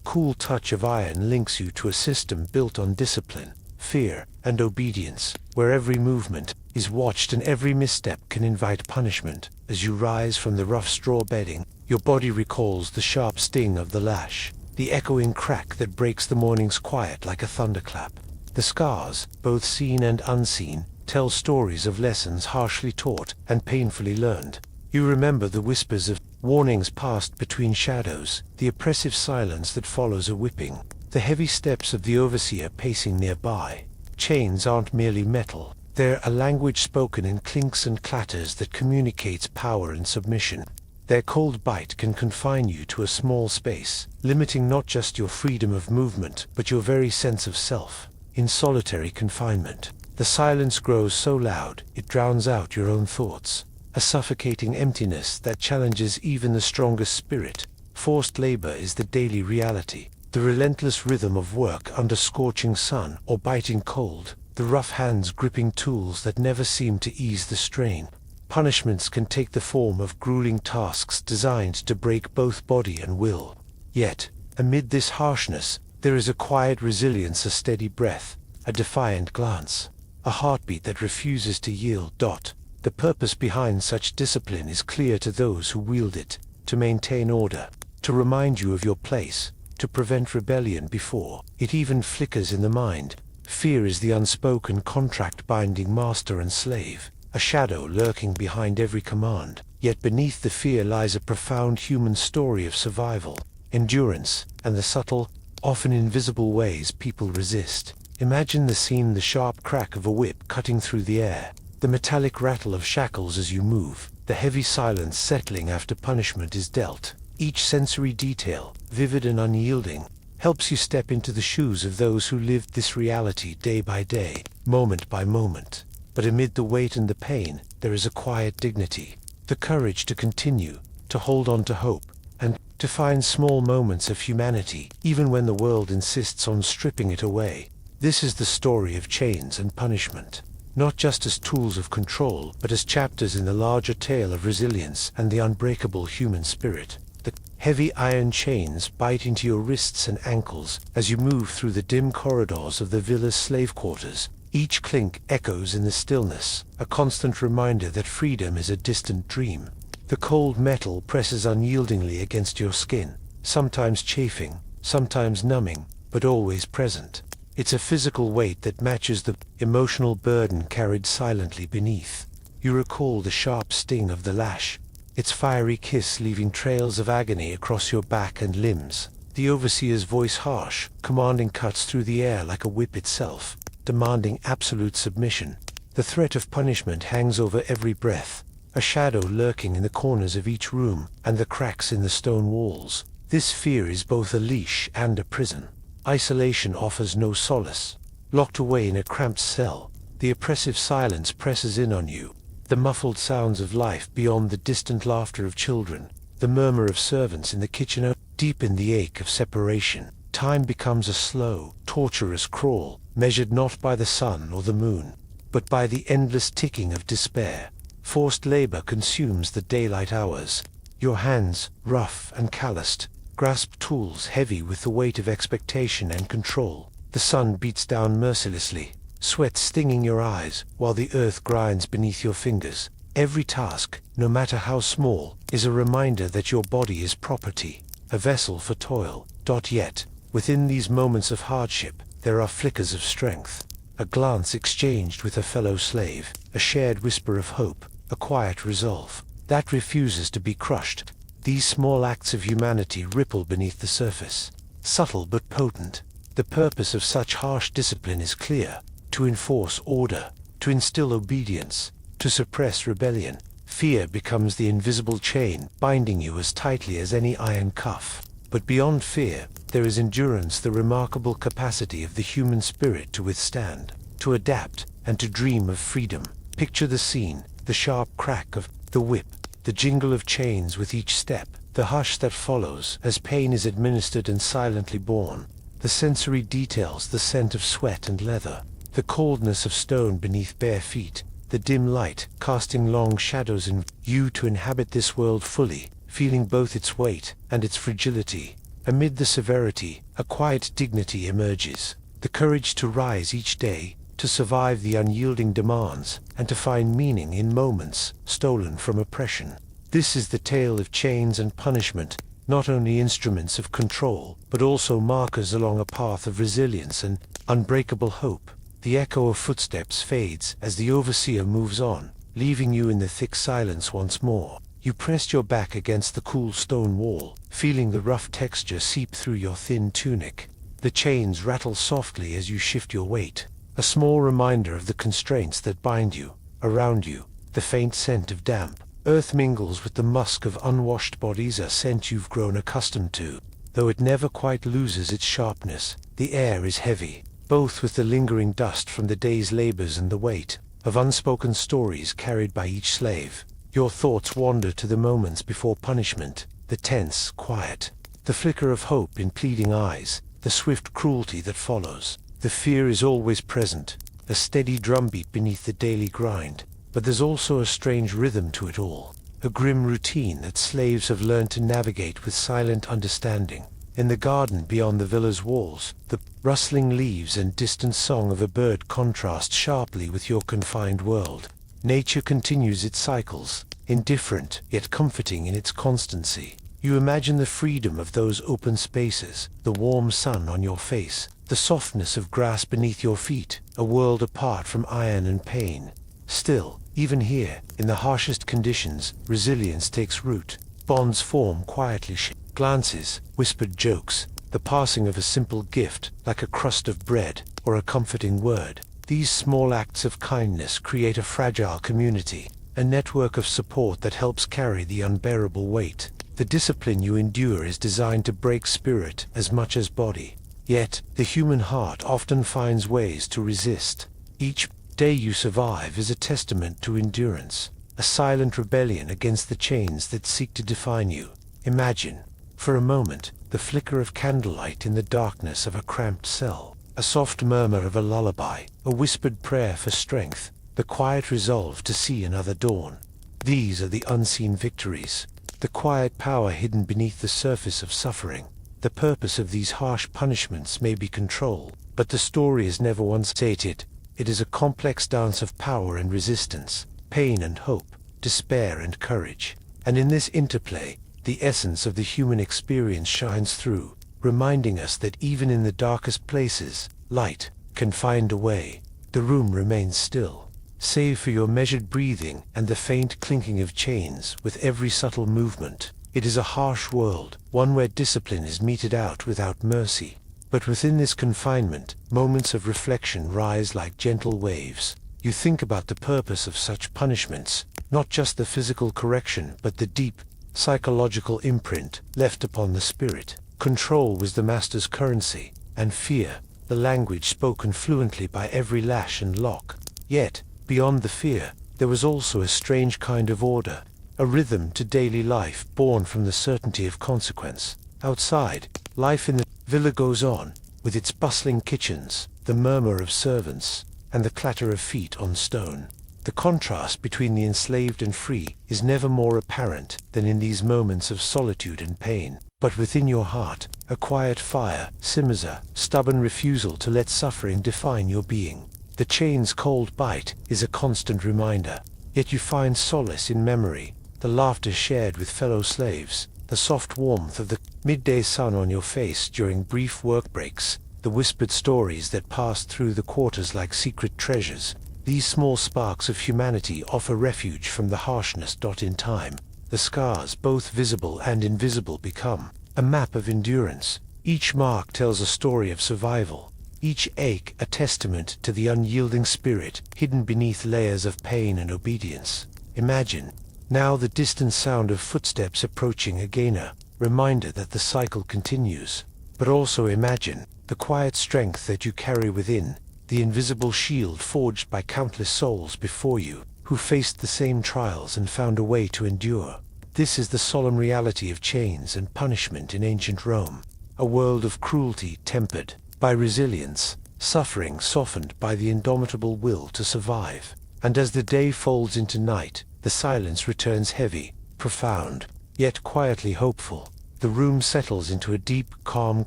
cool touch of iron links you to a system built on discipline, fear, and obedience, where every movement is watched and every misstep can invite punishment. As you rise from the rough straw bedding, your body recalls the sharp sting of the lash, the echoing crack that breaks the morning's quiet like a thunderclap. The scars, both seen and unseen, tell stories of lessons harshly taught and painfully learned. You remember the whispers of warnings passed between shadows, the oppressive silence that follows a whipping, the heavy steps of the overseer pacing nearby. Chains aren't merely metal. They're a language spoken in clinks and clatters that communicates power and submission. Their cold bite can confine you to a small space, limiting not just your freedom of movement, but your very sense of self. In solitary confinement, the silence grows so loud, it drowns out your own thoughts. A suffocating emptiness that challenges even the strongest spirit. Forced labor is the daily reality. The relentless rhythm of work under scorching sun or biting cold. The rough hands gripping tools that never seem to ease the strain. Punishments can take the form of grueling tasks designed to break both body and will. Yet, amid this harshness, there is a quiet resilience, a steady breath, a defiant glance, a heartbeat that refuses to yield. The purpose behind such discipline is clear to those who wield it, to maintain order, to remind you of your place, to prevent rebellion before it even flickers in the mind. Fear is the unspoken contract binding master and slave, a shadow lurking behind every command. Yet beneath the fear lies a profound human story of survival, endurance, and the subtle, often invisible ways people resist. Imagine the scene: the sharp crack of a whip cutting through the air, the metallic rattle of shackles as you move, the heavy silence settling after punishment is dealt. Each sensory detail, vivid and unyielding, helps you step into the shoes of those who lived this reality day by day, moment by moment. But amid the weight and the pain, there is a quiet dignity, the courage to continue, to hold on to hope, and to find small moments of humanity, even when the world insists on stripping it away. This is the story of chains and punishment, not just as tools of control, but as chapters in the larger tale of resilience and the unbreakable human spirit. The heavy iron chains bite into your wrists and ankles as you move through the dim corridors of the villa's slave quarters. Each clink echoes in the stillness, a constant reminder that freedom is a distant dream. The cold metal presses unyieldingly against your skin, sometimes chafing, sometimes numbing, but always present. It's a physical weight that matches the emotional burden carried silently beneath. You recall the sharp sting of the lash, its fiery kiss leaving trails of agony across your back and limbs. The overseer's voice harsh, commanding cuts through the air like a whip itself, demanding absolute submission. The threat of punishment hangs over every breath, a shadow lurking in the corners of each room and the cracks in the stone walls. This fear is both a leash and a prison. Isolation offers no solace. Locked away in a cramped cell, the oppressive silence presses in on you. The muffled sounds of life beyond the distant laughter of children, the murmur of servants in the kitchen deepen the ache of separation. Time becomes a slow, torturous crawl, measured not by the sun or the moon, but by the endless ticking of despair. Forced labor consumes the daylight hours. Your hands, rough and calloused, grasp tools heavy with the weight of expectation and control. The sun beats down mercilessly, sweat stinging your eyes, while the earth grinds beneath your fingers. Every task, no matter how small, is a reminder that your body is property, a vessel for toil. Yet, within these moments of hardship, there are flickers of strength. A glance exchanged with a fellow slave, a shared whisper of hope, a quiet resolve that refuses to be crushed. These small acts of humanity ripple beneath the surface, subtle but potent. The purpose of such harsh discipline is clear: to enforce order, to instill obedience, to suppress rebellion. Fear becomes the invisible chain, binding you as tightly as any iron cuff. But beyond fear, there is endurance, the remarkable capacity of the human spirit to withstand, to adapt, and to dream of freedom. Picture the scene: the sharp crack of the whip, the jingle of chains with each step, the hush that follows as pain is administered and silently borne, the sensory details, the scent of sweat and leather, the coldness of stone beneath bare feet, the dim light casting long shadows in you to inhabit this world fully, feeling both its weight and its fragility. Amid the severity, a quiet dignity emerges, the courage to rise each day, to survive the unyielding demands, and to find meaning in moments stolen from oppression. This is the tale of chains and punishment, not only instruments of control, but also markers along a path of resilience and unbreakable hope. The echo of footsteps fades as the overseer moves on, leaving you in the thick silence once more. You pressed your back against the cool stone wall, feeling the rough texture seep through your thin tunic. The chains rattle softly as you shift your weight, a small reminder of the constraints that bind you. Around you, the faint scent of damp earth mingles with the musk of unwashed bodies, a scent you've grown accustomed to. Though it never quite loses its sharpness, the air is heavy, both with the lingering dust from the day's labors and the weight of unspoken stories carried by each slave. Your thoughts wander to the moments before punishment, the tense quiet, the flicker of hope in pleading eyes, the swift cruelty that follows. The fear is always present, a steady drumbeat beneath the daily grind, but there's also a strange rhythm to it all, a grim routine that slaves have learned to navigate with silent understanding. In the garden beyond the villa's walls, the rustling leaves and distant song of a bird contrast sharply with your confined world. Nature continues its cycles, indifferent yet comforting in its constancy. You imagine the freedom of those open spaces, the warm sun on your face, the softness of grass beneath your feet, a world apart from iron and pain. Still, even here, in the harshest conditions, resilience takes root. Bonds form quietly, glances, whispered jokes, the passing of a simple gift, like a crust of bread or a comforting word. These small acts of kindness create a fragile community, a network of support that helps carry the unbearable weight. The discipline you endure is designed to break spirit as much as body. Yet, the human heart often finds ways to resist. Each day you survive is a testament to endurance, a silent rebellion against the chains that seek to define you. Imagine, For a moment, the flicker of candlelight in the darkness of a cramped cell, a soft murmur of a lullaby, a whispered prayer for strength, the quiet resolve to see another dawn. These are the unseen victories, the quiet power hidden beneath the surface of suffering. The purpose of these harsh punishments may be control, but the story is never one stated. It is a complex dance of power and resistance, pain and hope, despair and courage. And in this interplay, the essence of the human experience shines through, reminding us that even in the darkest places, light can find a way. The room remains still, save for your measured breathing and the faint clinking of chains with every subtle movement. It is a harsh world, one where discipline is meted out without mercy. But within this confinement, moments of reflection rise like gentle waves. You think about the purpose of such punishments, not just the physical correction but the deep, psychological imprint left upon the spirit. Control was the master's currency, and fear, the language spoken fluently by every lash and lock. Yet, beyond the fear, there was also a strange kind of order, a rhythm to daily life born from the certainty of consequence. Outside, life in the villa goes on, with its bustling kitchens, the murmur of servants, and the clatter of feet on stone. The contrast between the enslaved and free is never more apparent than in these moments of solitude and pain. But within your heart, a quiet fire simmers, a stubborn refusal to let suffering define your being. The chain's cold bite is a constant reminder, yet you find solace in memory, the laughter shared with fellow slaves, the soft warmth of the midday sun on your face during brief work breaks, the whispered stories that pass through the quarters like secret treasures. These small sparks of humanity offer refuge from the harshness. In time, the scars, both visible and invisible, become a map of endurance. Each mark tells a story of survival, each ache a testament to the unyielding spirit hidden beneath layers of pain and obedience. Imagine now the distant sound of footsteps approaching again, a reminder that the cycle continues. But also imagine the quiet strength that you carry within, the invisible shield forged by countless souls before you, who faced the same trials and found a way to endure. This is the solemn reality of chains and punishment in ancient Rome, a world of cruelty tempered by resilience, suffering softened by the indomitable will to survive. And as the day folds into night, the silence returns heavy, profound, yet quietly hopeful. The room settles into a deep, calm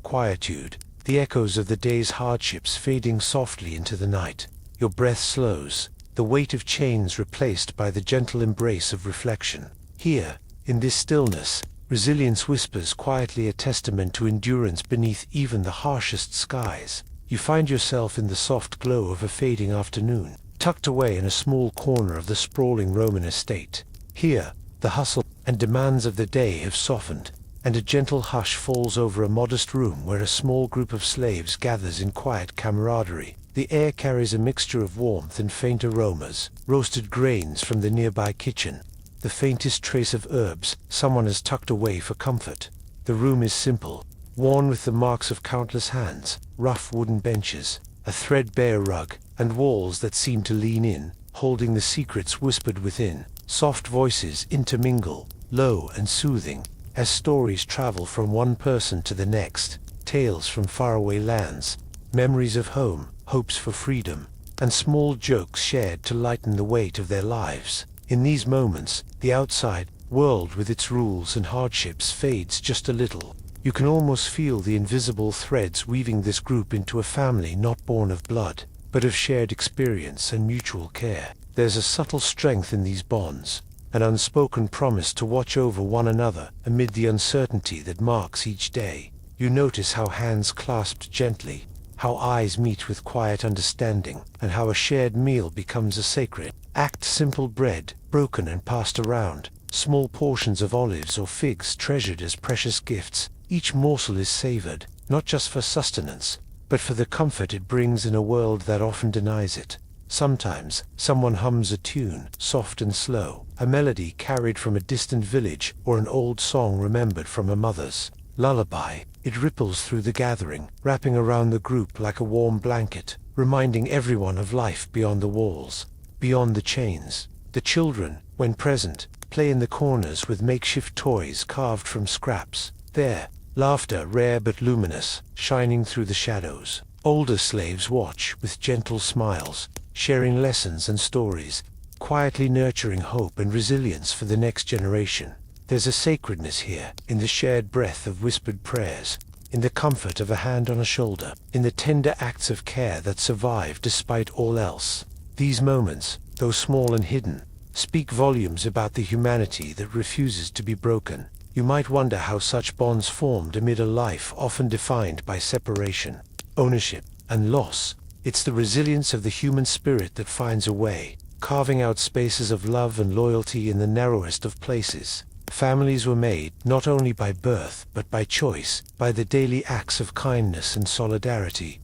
quietude, the echoes of the day's hardships fading softly into the night. Your breath slows, the weight of chains replaced by the gentle embrace of reflection. Here, in this stillness, resilience whispers quietly, a testament to endurance beneath even the harshest skies. You find yourself in the soft glow of a fading afternoon, tucked away in a small corner of the sprawling Roman estate. Here, the hustle and demands of the day have softened, and a gentle hush falls over a modest room where a small group of slaves gathers in quiet camaraderie. The air carries a mixture of warmth and faint aromas, roasted grains from the nearby kitchen, the faintest trace of herbs someone has tucked away for comfort. The room is simple, worn with the marks of countless hands, rough wooden benches, a threadbare rug, and walls that seem to lean in, holding the secrets whispered within. Soft voices intermingle, low and soothing, as stories travel from one person to the next, tales from faraway lands, memories of home, hopes for freedom, and small jokes shared to lighten the weight of their lives. In these moments, the outside world with its rules and hardships fades just a little. You can almost feel the invisible threads weaving this group into a family not born of blood, but of shared experience and mutual care. There's a subtle strength in these bonds, an unspoken promise to watch over one another amid the uncertainty that marks each day. You notice how hands clasped gently, how eyes meet with quiet understanding, and how a shared meal becomes a sacred act. Simple bread, broken and passed around, small portions of olives or figs treasured as precious gifts. Each morsel is savored, not just for sustenance, but for the comfort it brings in a world that often denies it. Sometimes, someone hums a tune, soft and slow, a melody carried from a distant village or an old song remembered from a mother's lullaby. It ripples through the gathering, wrapping around the group like a warm blanket, reminding everyone of life beyond the walls, beyond the chains. The children, when present, play in the corners with makeshift toys carved from scraps, There, laughter rare but luminous, shining through the shadows. Older slaves watch with gentle smiles, sharing lessons and stories, quietly nurturing hope and resilience for the next generation. There's a sacredness here, in the shared breath of whispered prayers, in the comfort of a hand on a shoulder, in the tender acts of care that survive despite all else. These moments, though small and hidden, speak volumes about the humanity that refuses to be broken. You might wonder how such bonds formed amid a life often defined by separation, ownership, and loss. It's the resilience of the human spirit that finds a way, carving out spaces of love and loyalty in the narrowest of places. Families were made not only by birth but by choice, by the daily acts of kindness and solidarity.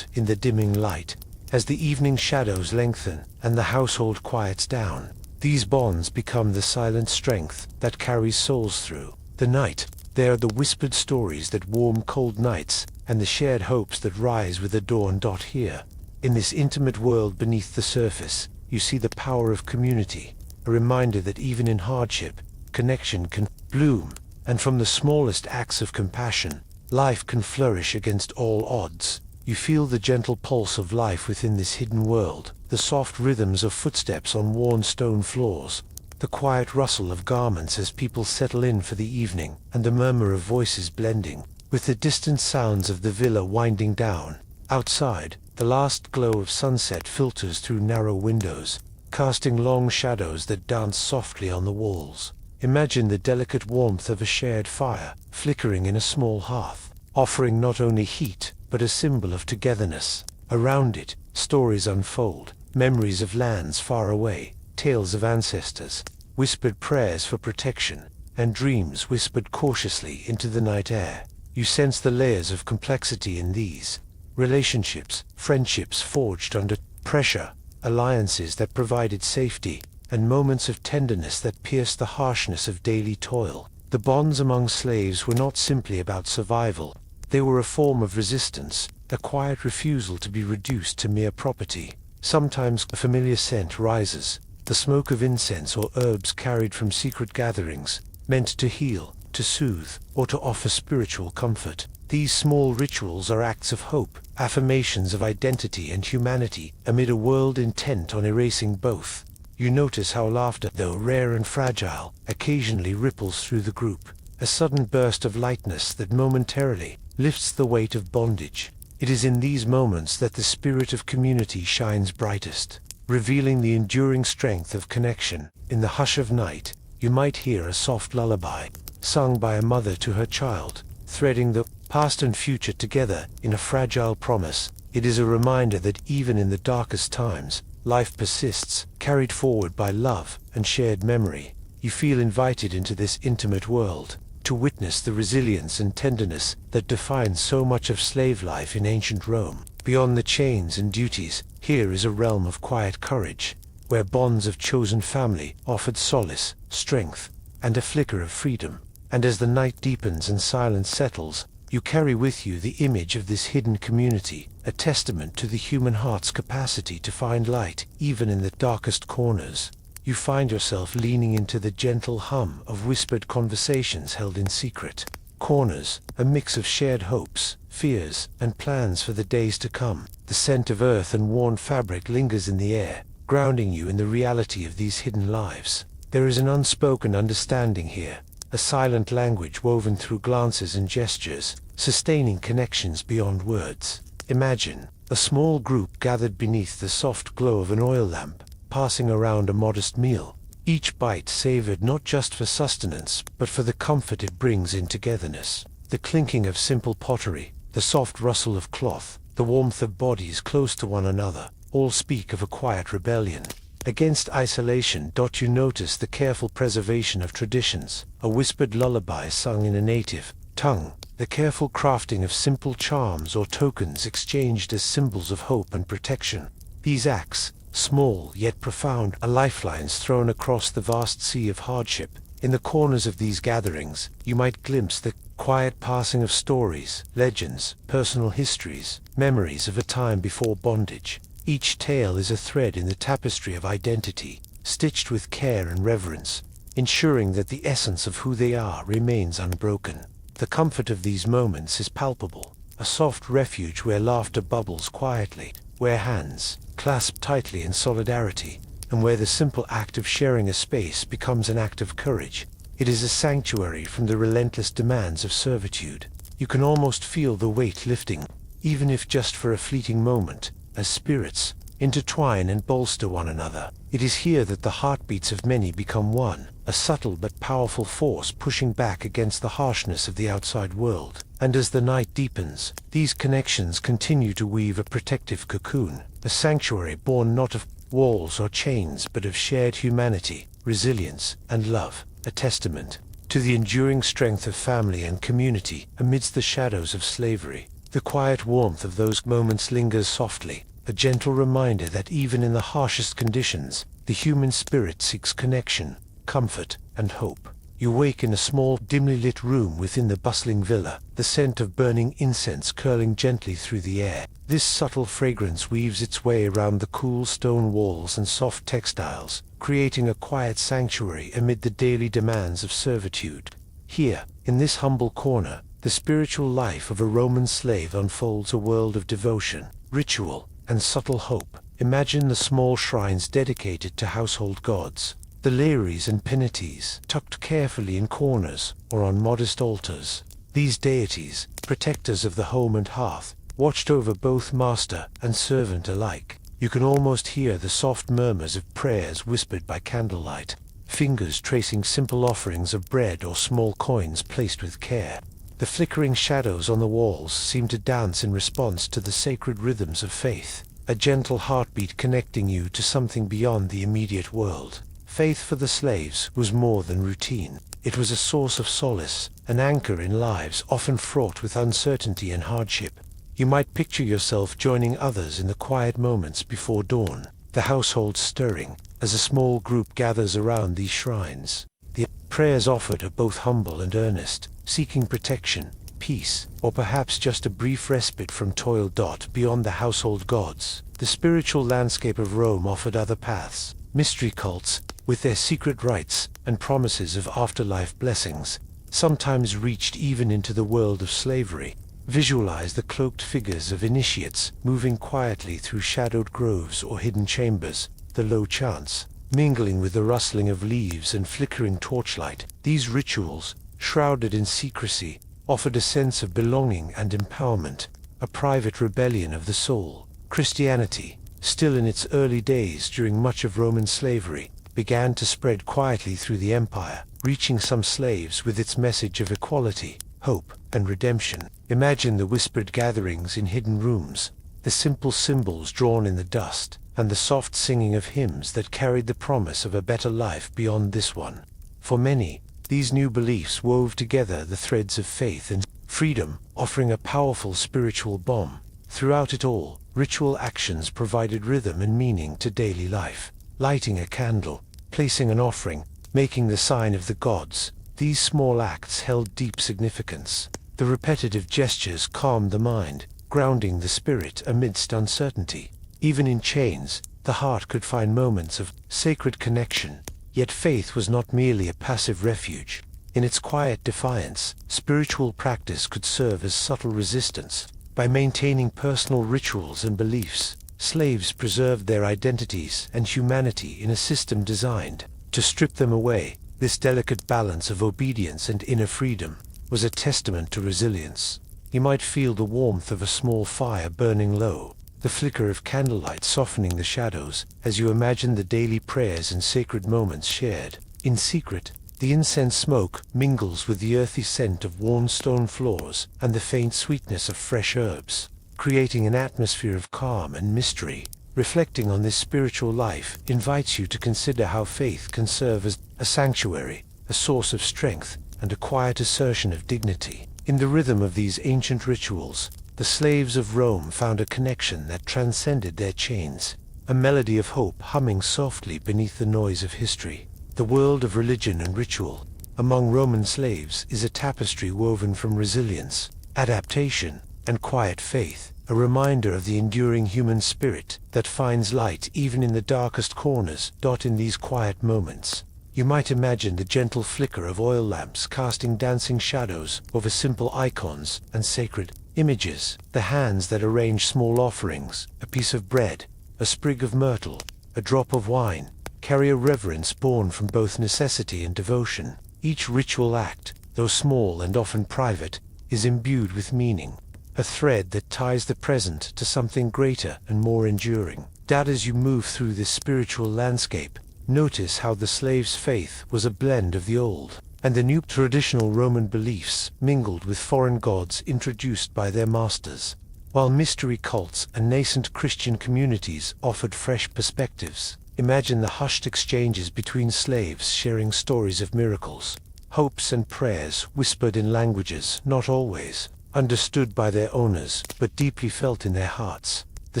In the dimming light, as the evening shadows lengthen and the household quiets down, these bonds become the silent strength that carries souls through the night. They are the whispered stories that warm cold nights, and the shared hopes that rise with the dawn. Here, in this intimate world beneath the surface, you see the power of community, a reminder that even in hardship, connection can bloom, and from the smallest acts of compassion, life can flourish against all odds. You feel the gentle pulse of life within this hidden world, the soft rhythms of footsteps on worn stone floors, the quiet rustle of garments as people settle in for the evening, and the murmur of voices blending with the distant sounds of the villa winding down. Outside, the last glow of sunset filters through narrow windows, casting long shadows that dance softly on the walls. Imagine the delicate warmth of a shared fire, flickering in a small hearth, offering not only heat, but a symbol of togetherness. Around it, stories unfold, memories of lands far away, tales of ancestors, whispered prayers for protection, and dreams whispered cautiously into the night air. You sense the layers of complexity in these relationships, friendships forged under pressure, alliances that provided safety, and moments of tenderness that pierced the harshness of daily toil. The bonds among slaves were not simply about survival. They were a form of resistance, a quiet refusal to be reduced to mere property. Sometimes a familiar scent rises, the smoke of incense or herbs carried from secret gatherings, meant to heal, to soothe, or to offer spiritual comfort. These small rituals are acts of hope, affirmations of identity and humanity, amid a world intent on erasing both. You notice how laughter, though rare and fragile, occasionally ripples through the group, a sudden burst of lightness that momentarily lifts the weight of bondage. It is in these moments that the spirit of community shines brightest, revealing the enduring strength of connection. In the hush of night, you might hear a soft lullaby, sung by a mother to her child, threading the past and future together in a fragile promise. It is a reminder that even in the darkest times, life persists, carried forward by love and shared memory. You feel invited into this intimate world, to witness the resilience and tenderness that defines so much of slave life in ancient Rome. Beyond the chains and duties, here is a realm of quiet courage, where bonds of chosen family offered solace, strength, and a flicker of freedom. And as the night deepens and silence settles, you carry with you the image of this hidden community, a testament to the human heart's capacity to find light even in the darkest corners. You find yourself leaning into the gentle hum of whispered conversations held in secret corners, a mix of shared hopes, fears, and plans for the days to come. The scent of earth and worn fabric lingers in the air, grounding you in the reality of these hidden lives. There is an unspoken understanding here, a silent language woven through glances and gestures, sustaining connections beyond words. Imagine a small group gathered beneath the soft glow of an oil lamp, passing around a modest meal, each bite savored not just for sustenance, but for the comfort it brings in togetherness. The clinking of simple pottery, the soft rustle of cloth, the warmth of bodies close to one another, all speak of a quiet rebellion against isolation. You notice the careful preservation of traditions, a whispered lullaby sung in a native tongue, the careful crafting of simple charms or tokens exchanged as symbols of hope and protection. These acts, small yet profound, are lifelines thrown across the vast sea of hardship. In the corners of these gatherings, you might glimpse the quiet passing of stories, legends, personal histories, memories of a time before bondage. Each tale is a thread in the tapestry of identity, stitched with care and reverence, ensuring that the essence of who they are remains unbroken. The comfort of these moments is palpable, a soft refuge where laughter bubbles quietly, where hands clasp tightly in solidarity, and where the simple act of sharing a space becomes an act of courage. It is a sanctuary from the relentless demands of servitude. You can almost feel the weight lifting, even if just for a fleeting moment, as spirits intertwine and bolster one another. It is here that the heartbeats of many become one, a subtle but powerful force pushing back against the harshness of the outside world. And as the night deepens, these connections continue to weave a protective cocoon, a sanctuary born not of walls or chains but of shared humanity, resilience, and love, a testament to the enduring strength of family and community amidst the shadows of slavery. The quiet warmth of those moments lingers softly, a gentle reminder that even in the harshest conditions, the human spirit seeks connection, comfort, and hope. You wake in a small, dimly lit room within the bustling villa, the scent of burning incense curling gently through the air. This subtle fragrance weaves its way around the cool stone walls and soft textiles, creating a quiet sanctuary amid the daily demands of servitude. Here, in this humble corner, the spiritual life of a Roman slave unfolds, a world of devotion, ritual, and subtle hope. Imagine the small shrines dedicated to household gods, the lares and penates tucked carefully in corners or on modest altars. These deities, protectors of the home and hearth, watched over both master and servant alike. You can almost hear the soft murmurs of prayers whispered by candlelight, fingers tracing simple offerings of bread or small coins placed with care. The flickering shadows on the walls seem to dance in response to the sacred rhythms of faith, a gentle heartbeat connecting you to something beyond the immediate world. Faith for the slaves was more than routine. It was a source of solace, an anchor in lives often fraught with uncertainty and hardship. You might picture yourself joining others in the quiet moments before dawn, the household stirring, as a small group gathers around these shrines. The prayers offered are both humble and earnest, seeking protection, peace, or perhaps just a brief respite from toil. Beyond the household gods, the spiritual landscape of Rome offered other paths. Mystery cults, with their secret rites and promises of afterlife blessings, sometimes reached even into the world of slavery. Visualize the cloaked figures of initiates moving quietly through shadowed groves or hidden chambers, the low chants mingling with the rustling of leaves and flickering torchlight. These rituals, shrouded in secrecy, offered a sense of belonging and empowerment, a private rebellion of the soul. Christianity, still in its early days during much of Roman slavery, began to spread quietly through the empire, reaching some slaves with its message of equality, hope, and redemption. Imagine the whispered gatherings in hidden rooms, the simple symbols drawn in the dust, and the soft singing of hymns that carried the promise of a better life beyond this one. For many, these new beliefs wove together the threads of faith and freedom, offering a powerful spiritual balm. Throughout it all, ritual actions provided rhythm and meaning to daily life. Lighting a candle, placing an offering, making the sign of the gods, these small acts held deep significance. The repetitive gestures calmed the mind, grounding the spirit amidst uncertainty. Even in chains, the heart could find moments of sacred connection. Yet faith was not merely a passive refuge. In its quiet defiance, spiritual practice could serve as subtle resistance. By maintaining personal rituals and beliefs, slaves preserved their identities and humanity in a system designed to strip them away. This delicate balance of obedience and inner freedom was a testament to resilience. You might feel the warmth of a small fire burning low, the flicker of candlelight softening the shadows as you imagine the daily prayers and sacred moments shared. In secret, the incense smoke mingles with the earthy scent of worn stone floors and the faint sweetness of fresh herbs, creating an atmosphere of calm and mystery. Reflecting on this spiritual life invites you to consider how faith can serve as a sanctuary, a source of strength, and a quiet assertion of dignity. In the rhythm of these ancient rituals, the slaves of Rome found a connection that transcended their chains, a melody of hope humming softly beneath the noise of history. The world of religion and ritual among Roman slaves is a tapestry woven from resilience, adaptation, and quiet faith, a reminder of the enduring human spirit that finds light even in the darkest corners. In these quiet moments, You might imagine the gentle flicker of oil lamps casting dancing shadows over simple icons and sacred images, the hands that arrange small offerings, a piece of bread, a sprig of myrtle, a drop of wine, carry a reverence born from both necessity and devotion. Each ritual act, though small and often private, is imbued with meaning, a thread that ties the present to something greater and more enduring. As you move through this spiritual landscape, notice how the slave's faith was a blend of the old and the new, traditional Roman beliefs mingled with foreign gods introduced by their masters, while mystery cults and nascent Christian communities offered fresh perspectives. Imagine the hushed exchanges between slaves sharing stories of miracles, hopes and prayers whispered in languages not always understood by their owners, but deeply felt in their hearts. The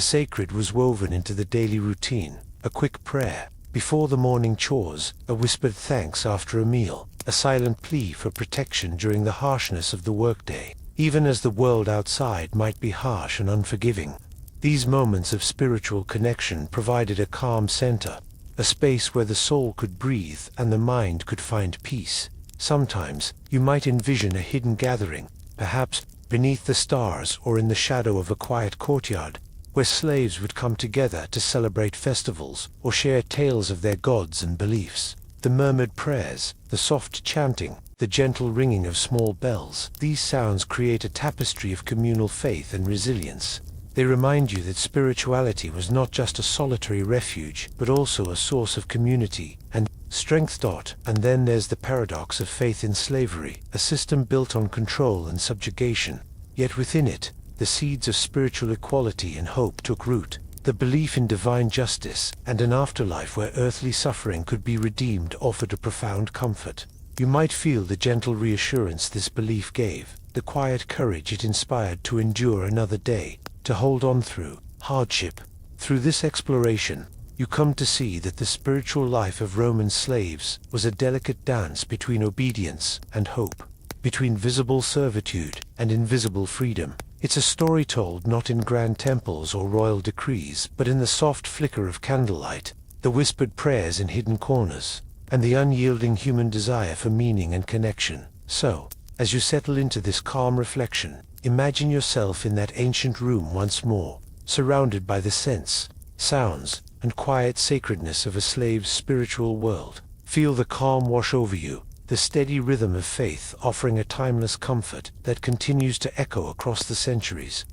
sacred was woven into the daily routine, a quick prayer before the morning chores, a whispered thanks after a meal, a silent plea for protection during the harshness of the workday. Even as the world outside might be harsh and unforgiving, these moments of spiritual connection provided a calm center, a space where the soul could breathe and the mind could find peace. Sometimes, you might envision a hidden gathering, perhaps beneath the stars or in the shadow of a quiet courtyard, where slaves would come together to celebrate festivals or share tales of their gods and beliefs. The murmured prayers, the soft chanting, the gentle ringing of small bells, these sounds create a tapestry of communal faith and resilience. They remind you that spirituality was not just a solitary refuge, but also a source of community and strength. And then there's the paradox of faith in slavery, a system built on control and subjugation, yet within it, the seeds of spiritual equality and hope took root. The belief in divine justice and an afterlife where earthly suffering could be redeemed offered a profound comfort. You might feel the gentle reassurance this belief gave, the quiet courage it inspired to endure another day, to hold on through hardship. Through this exploration, you come to see that the spiritual life of Roman slaves was a delicate dance between obedience and hope, between visible servitude and invisible freedom. It's a story told not in grand temples or royal decrees, but in the soft flicker of candlelight, the whispered prayers in hidden corners, and the unyielding human desire for meaning and connection. So, as you settle into this calm reflection, imagine yourself in that ancient room once more, surrounded by the scents, sounds, and quiet sacredness of a slave's spiritual world. Feel the calm wash over you, the steady rhythm of faith offering a timeless comfort that continues to echo across the centuries.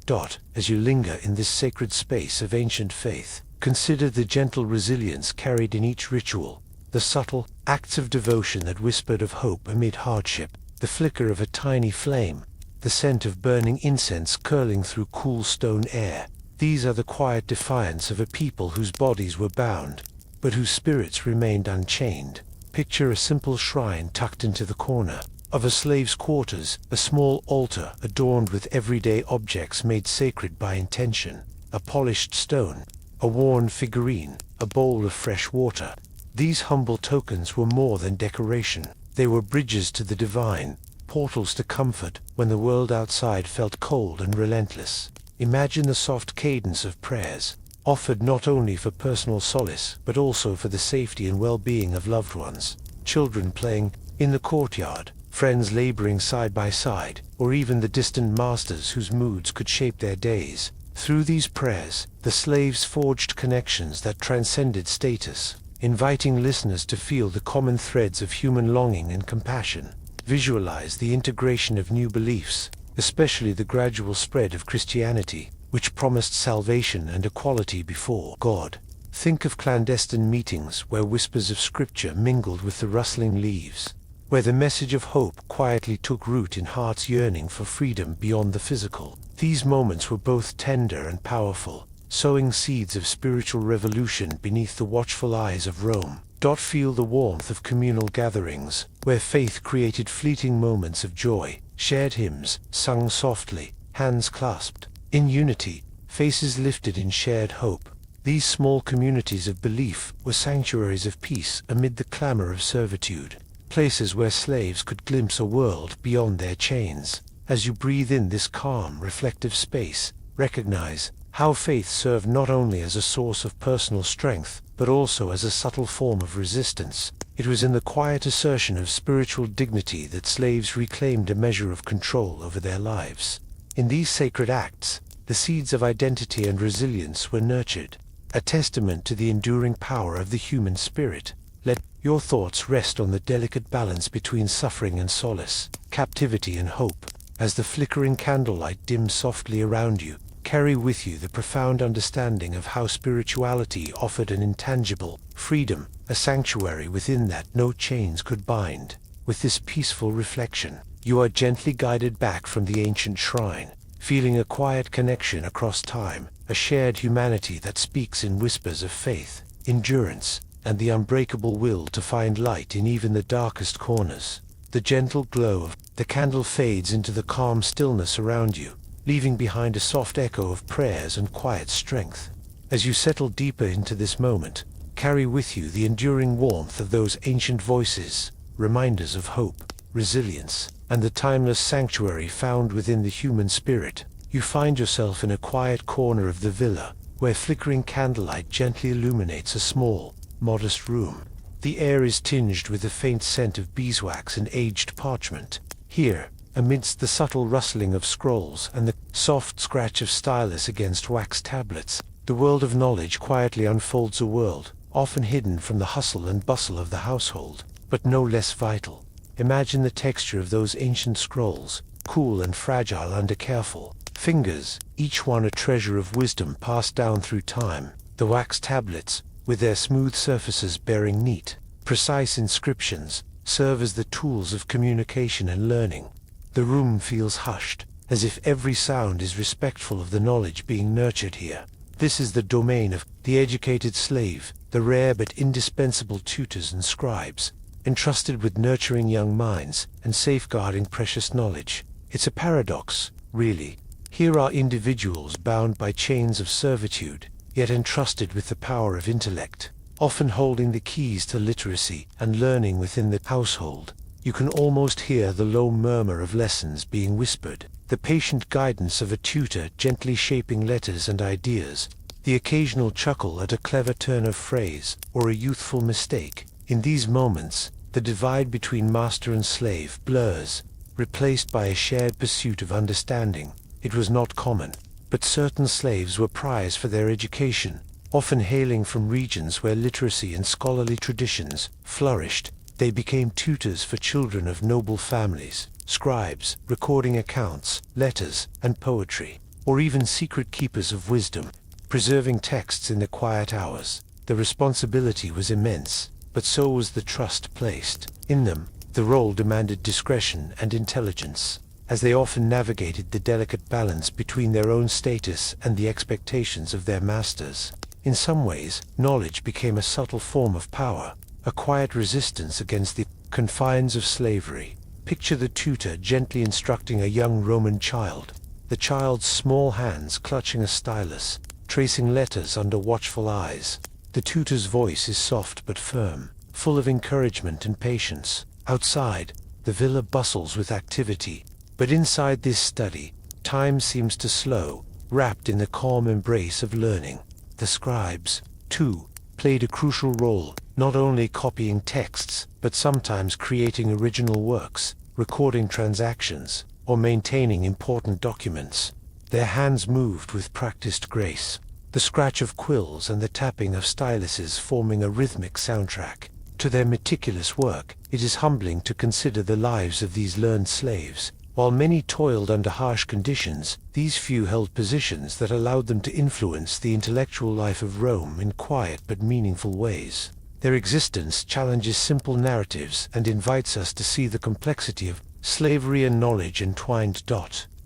As you linger in this sacred space of ancient faith, consider the gentle resilience carried in each ritual, the subtle acts of devotion that whispered of hope amid hardship, the flicker of a tiny flame, the scent of burning incense curling through cool stone air. These are the quiet defiance of a people whose bodies were bound, but whose spirits remained unchained. Picture a simple shrine tucked into the corner of a slave's quarters, a small altar adorned with everyday objects made sacred by intention, a polished stone, a worn figurine, a bowl of fresh water. These humble tokens were more than decoration. They were bridges to the divine, portals to comfort when the world outside felt cold and relentless. Imagine the soft cadence of prayers, offered not only for personal solace but also for the safety and well-being of loved ones. Children playing in the courtyard, friends laboring side by side, or even the distant masters whose moods could shape their days. Through these prayers, the slaves forged connections that transcended status, inviting listeners to feel the common threads of human longing and compassion. Visualize the integration of new beliefs, especially the gradual spread of Christianity, which promised salvation and equality before God. Think of clandestine meetings where whispers of scripture mingled with the rustling leaves, where the message of hope quietly took root in hearts yearning for freedom beyond the physical. These moments were both tender and powerful, sowing seeds of spiritual revolution beneath the watchful eyes of Rome. Feel the warmth of communal gatherings, where faith created fleeting moments of joy, shared hymns, sung softly, hands clasped in unity, faces lifted in shared hope. These small communities of belief were sanctuaries of peace amid the clamor of servitude, places where slaves could glimpse a world beyond their chains. As you breathe in this calm, reflective space, recognize how faith served not only as a source of personal strength, but also as a subtle form of resistance. It was in the quiet assertion of spiritual dignity that slaves reclaimed a measure of control over their lives. In these sacred acts, the seeds of identity and resilience were nurtured, a testament to the enduring power of the human spirit. Let your thoughts rest on the delicate balance between suffering and solace, captivity and hope. As the flickering candlelight dims softly around you, carry with you the profound understanding of how spirituality offered an intangible freedom, a sanctuary within that no chains could bind. With this peaceful reflection, you are gently guided back from the ancient shrine, feeling a quiet connection across time, a shared humanity that speaks in whispers of faith, endurance, and the unbreakable will to find light in even the darkest corners. The gentle glow of the candle fades into the calm stillness around you, leaving behind a soft echo of prayers and quiet strength. As you settle deeper into this moment, carry with you the enduring warmth of those ancient voices, reminders of hope, resilience, and the timeless sanctuary found within the human spirit. You find yourself in a quiet corner of the villa, where flickering candlelight gently illuminates a small, modest room. The air is tinged with the faint scent of beeswax and aged parchment. Here, amidst the subtle rustling of scrolls and the soft scratch of stylus against wax tablets, the world of knowledge quietly unfolds, a world often hidden from the hustle and bustle of the household, but no less vital. Imagine the texture of those ancient scrolls, cool and fragile under careful fingers, each one a treasure of wisdom passed down through time. The wax tablets, with their smooth surfaces bearing neat, precise inscriptions, serve as the tools of communication and learning. The room feels hushed, as if every sound is respectful of the knowledge being nurtured here. This is the domain of the educated slave, the rare but indispensable tutors and scribes, entrusted with nurturing young minds and safeguarding precious knowledge. It's a paradox, really. Here are individuals bound by chains of servitude, yet entrusted with the power of intellect, often holding the keys to literacy and learning within the household. You can almost hear the low murmur of lessons being whispered, the patient guidance of a tutor gently shaping letters and ideas, the occasional chuckle at a clever turn of phrase or a youthful mistake. In these moments, the divide between master and slave blurs, replaced by a shared pursuit of understanding. It was not common, but certain slaves were prized for their education, often hailing from regions where literacy and scholarly traditions flourished. They became tutors for children of noble families, scribes, recording accounts, letters, and poetry, or even secret keepers of wisdom, preserving texts in the quiet hours. The responsibility was immense, but so was the trust placed in them. The role demanded discretion and intelligence, as they often navigated the delicate balance between their own status and the expectations of their masters. In some ways, knowledge became a subtle form of power, a quiet resistance against the confines of slavery. Picture the tutor gently instructing a young Roman child, the child's small hands clutching a stylus, tracing letters under watchful eyes. The tutor's voice is soft but firm, full of encouragement and patience. Outside, the villa bustles with activity, but inside this study, time seems to slow, wrapped in the calm embrace of learning. The scribes, too, played a crucial role, not only copying texts, but sometimes creating original works, recording transactions, or maintaining important documents. Their hands moved with practiced grace, the scratch of quills and the tapping of styluses forming a rhythmic soundtrack to their meticulous work. It is humbling to consider the lives of these learned slaves. While many toiled under harsh conditions, these few held positions that allowed them to influence the intellectual life of Rome in quiet but meaningful ways. Their existence challenges simple narratives and invites us to see the complexity of slavery and knowledge entwined.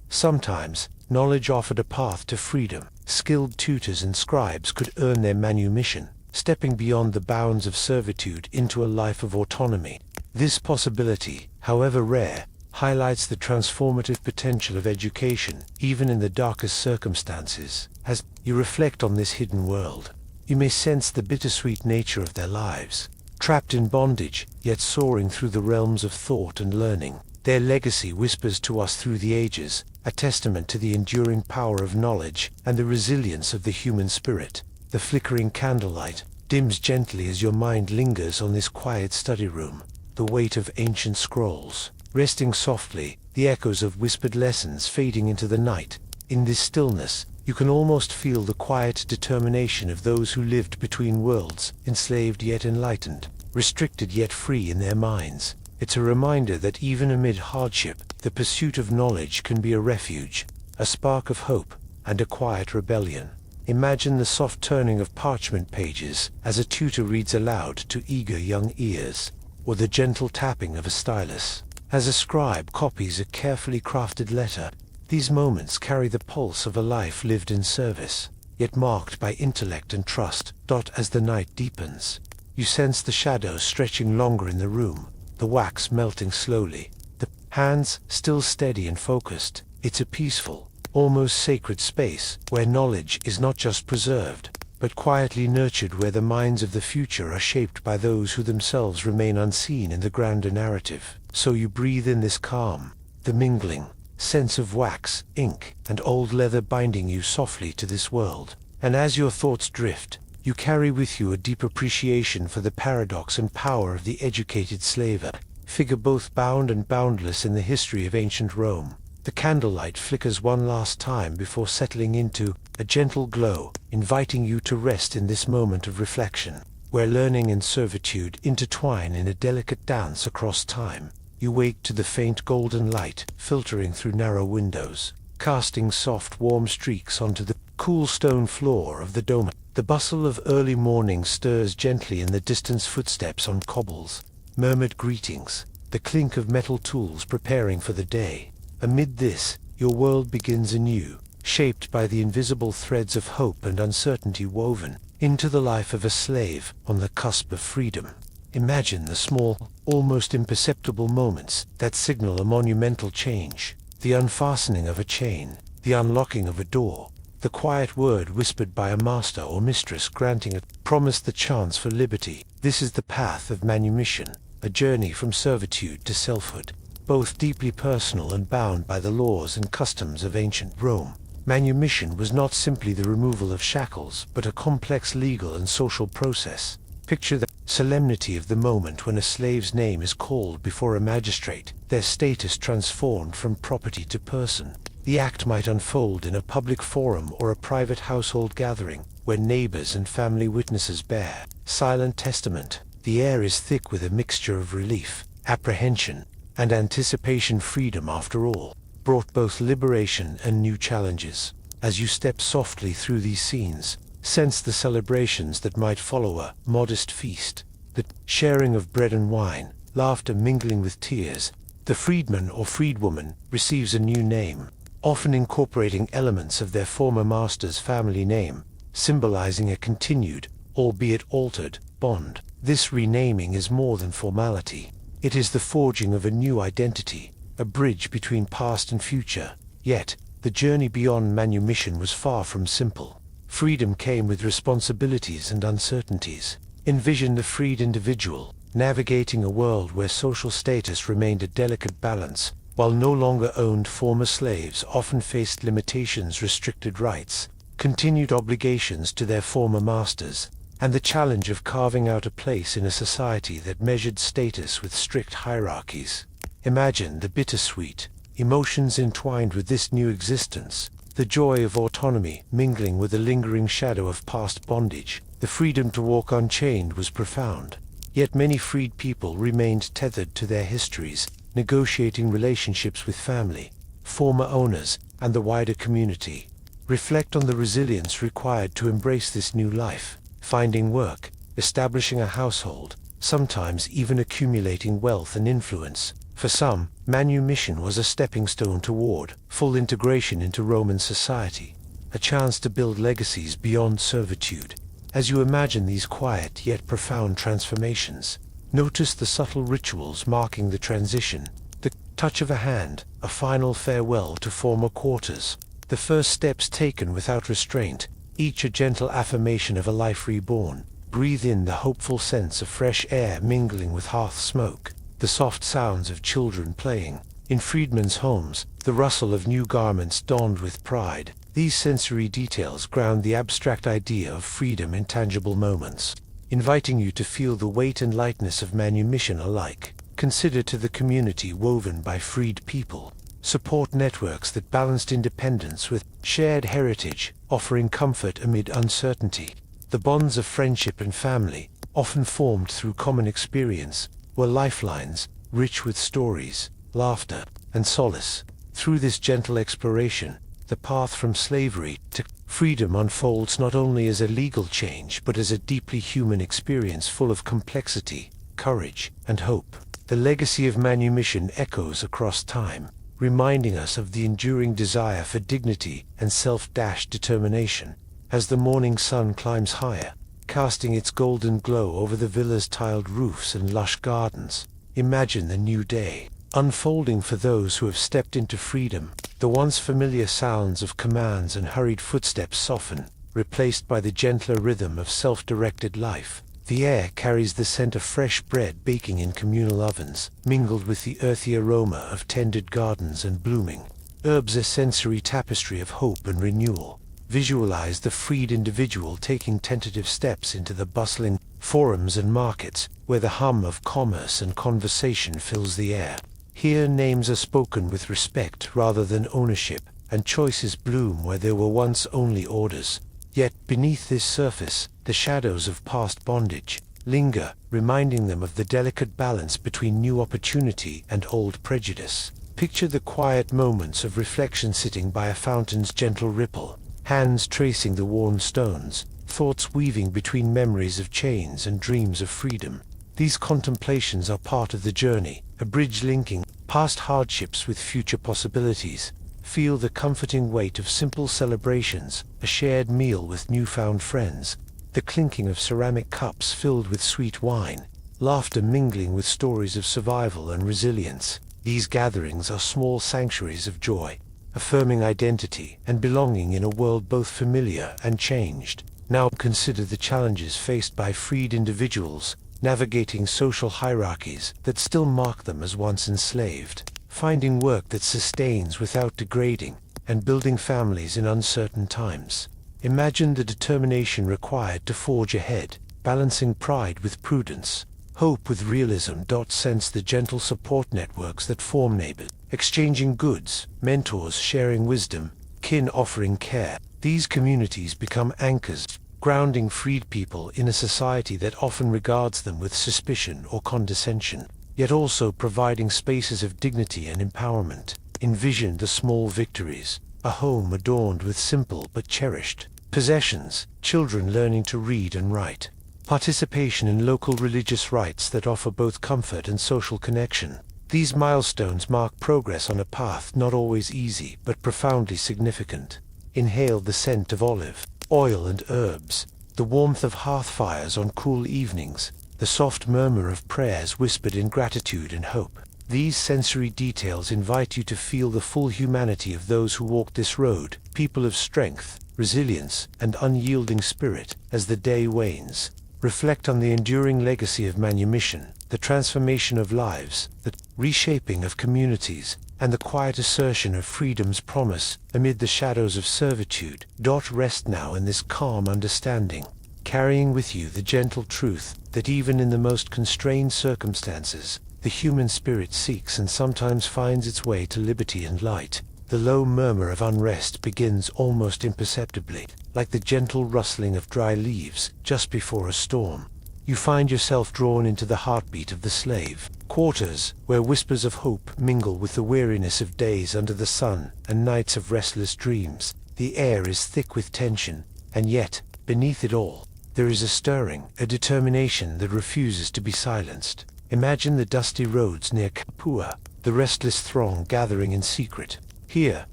Sometimes, knowledge offered a path to freedom. Skilled tutors and scribes could earn their manumission, stepping beyond the bounds of servitude into a life of autonomy. This possibility, however rare, highlights the transformative potential of education, even in the darkest circumstances. As you reflect on this hidden world, you may sense the bittersweet nature of their lives. Trapped in bondage, yet soaring through the realms of thought and learning, their legacy whispers to us through the ages, a testament to the enduring power of knowledge and the resilience of the human spirit. The flickering candlelight, dims gently as your mind lingers on this quiet study room, the weight of ancient scrolls, resting softly, the echoes of whispered lessons fading into the night. In this stillness, you can almost feel the quiet determination of those who lived between worlds, enslaved yet enlightened, restricted yet free in their minds. It's a reminder that even amid hardship, the pursuit of knowledge can be a refuge, a spark of hope, and a quiet rebellion. Imagine the soft turning of parchment pages as a tutor reads aloud to eager young ears, or the gentle tapping of a stylus as a scribe copies a carefully crafted letter. These moments carry the pulse of a life lived in service, yet marked by intellect and trust. As the night deepens, you sense the shadows stretching longer in the room, the wax melting slowly, the hands still steady and focused. It's a peaceful, almost sacred space where knowledge is not just preserved, but quietly nurtured, where the minds of the future are shaped by those who themselves remain unseen in the grander narrative. So you breathe in this calm, the mingling sense of wax, ink, and old leather binding you softly to this world. And as your thoughts drift, you carry with you a deep appreciation for the paradox and power of the educated slaver, figure both bound and boundless in the history of ancient Rome. The candlelight flickers one last time before settling into a gentle glow, inviting you to rest in this moment of reflection, where learning and servitude intertwine in a delicate dance across time. You wake to the faint golden light filtering through narrow windows, casting soft warm streaks onto the cool stone floor of the dome. The bustle of early morning stirs gently in the distant footsteps on cobbles, murmured greetings, the clink of metal tools preparing for the day. Amid this, your world begins anew, shaped by the invisible threads of hope and uncertainty woven into the life of a slave on the cusp of freedom. Imagine the small, almost imperceptible moments that signal a monumental change: the unfastening of a chain, the unlocking of a door, the quiet word whispered by a master or mistress granting a promise, the chance for liberty. This is the path of manumission, a journey from servitude to selfhood, both deeply personal and bound by the laws and customs of ancient Rome. Manumission was not simply the removal of shackles, but a complex legal and social process. Picture the solemnity of the moment when a slave's name is called before a magistrate, their status transformed from property to person. The act might unfold in a public forum or a private household gathering, where neighbors and family witnesses bear silent testament. The air is thick with a mixture of relief, apprehension, and anticipation. Freedom, after all, brought both liberation and new challenges. As you step softly through these scenes, sense the celebrations that might follow a modest feast, the sharing of bread and wine, laughter mingling with tears. The freedman or freedwoman receives a new name, often incorporating elements of their former master's family name, symbolizing a continued, albeit altered, bond. This renaming is more than formality. It is the forging of a new identity, a bridge between past and future. Yet, the journey beyond manumission was far from simple. Freedom came with responsibilities and uncertainties. Envision the freed individual, navigating a world where social status remained a delicate balance, while no longer owned former slaves often faced limitations, restricted rights, continued obligations to their former masters, and the challenge of carving out a place in a society that measured status with strict hierarchies. Imagine the bittersweet emotions entwined with this new existence, the joy of autonomy mingling with the lingering shadow of past bondage. The freedom to walk unchained was profound, yet many freed people remained tethered to their histories, negotiating relationships with family, former owners, and the wider community. Reflect on the resilience required to embrace this new life, finding work, establishing a household, sometimes even accumulating wealth and influence. For some, manumission was a stepping stone toward full integration into Roman society, a chance to build legacies beyond servitude. As you imagine these quiet yet profound transformations, notice the subtle rituals marking the transition: the touch of a hand, a final farewell to former quarters, the first steps taken without restraint, each a gentle affirmation of a life reborn. Breathe in the hopeful sense of fresh air mingling with hearth smoke, the soft sounds of children playing in freedmen's homes, the rustle of new garments donned with pride. These sensory details ground the abstract idea of freedom in tangible moments. inviting you to feel the weight and lightness of manumission alike. Consider to the community woven by freed people. Support networks that balanced independence with shared heritage, offering comfort amid uncertainty. The bonds of friendship and family, often formed through common experience, were lifelines, rich with stories, laughter, and solace. Through this gentle exploration, the path from slavery to freedom unfolds not only as a legal change but as a deeply human experience full of complexity, courage, and hope. The legacy of manumission echoes across time, reminding us of the enduring desire for dignity and self-determination. As the morning sun climbs higher, casting its golden glow over the villa's tiled roofs and lush gardens, imagine the new day unfolding for those who have stepped into freedom. The once familiar sounds of commands and hurried footsteps soften, replaced by the gentler rhythm of self-directed life. The air carries the scent of fresh bread baking in communal ovens, mingled with the earthy aroma of tended gardens and blooming herbs, a sensory tapestry of hope and renewal. Visualize the freed individual taking tentative steps into the bustling forums and markets, where the hum of commerce and conversation fills the air. Here names are spoken with respect rather than ownership, and choices bloom where there were once only orders. Yet beneath this surface, the shadows of past bondage linger, reminding them of the delicate balance between new opportunity and old prejudice. Picture the quiet moments of reflection sitting by a fountain's gentle ripple, hands tracing the worn stones, thoughts weaving between memories of chains and dreams of freedom. These contemplations are part of the journey, a bridge linking past hardships with future possibilities. Feel the comforting weight of simple celebrations, a shared meal with newfound friends, the clinking of ceramic cups filled with sweet wine, laughter mingling with stories of survival and resilience. These gatherings are small sanctuaries of joy, affirming identity and belonging in a world both familiar and changed. Now consider the challenges faced by freed individuals, navigating social hierarchies that still mark them as once enslaved, finding work that sustains without degrading, and building families in uncertain times. Imagine the determination required to forge ahead, balancing pride with prudence, hope with realism. Sense the gentle support networks that form neighbors, exchanging goods, mentors sharing wisdom, kin offering care. These communities become anchors, grounding freed people in a society that often regards them with suspicion or condescension, yet also providing spaces of dignity and empowerment. Envision the small victories, a home adorned with simple but cherished possessions, children learning to read and write, participation in local religious rites that offer both comfort and social connection. These milestones mark progress on a path not always easy but profoundly significant. Inhale the scent of olive oil and herbs, the warmth of hearth fires on cool evenings, the soft murmur of prayers whispered in gratitude and hope. These sensory details invite you to feel the full humanity of those who walk this road, people of strength, resilience, and unyielding spirit. As the day wanes, reflect on the enduring legacy of manumission, the transformation of lives, the reshaping of communities, and the quiet assertion of freedom's promise amid the shadows of servitude. Rest now in this calm understanding, carrying with you the gentle truth that even in the most constrained circumstances, the human spirit seeks and sometimes finds its way to liberty and light. The low murmur of unrest begins almost imperceptibly, like the gentle rustling of dry leaves just before a storm. You find yourself drawn into the heartbeat of the slave quarters, where whispers of hope mingle with the weariness of days under the sun and nights of restless dreams. The air is thick with tension, and yet, beneath it all, there is a stirring, a determination that refuses to be silenced. Imagine the dusty roads near Capua, the restless throng gathering in secret. Here,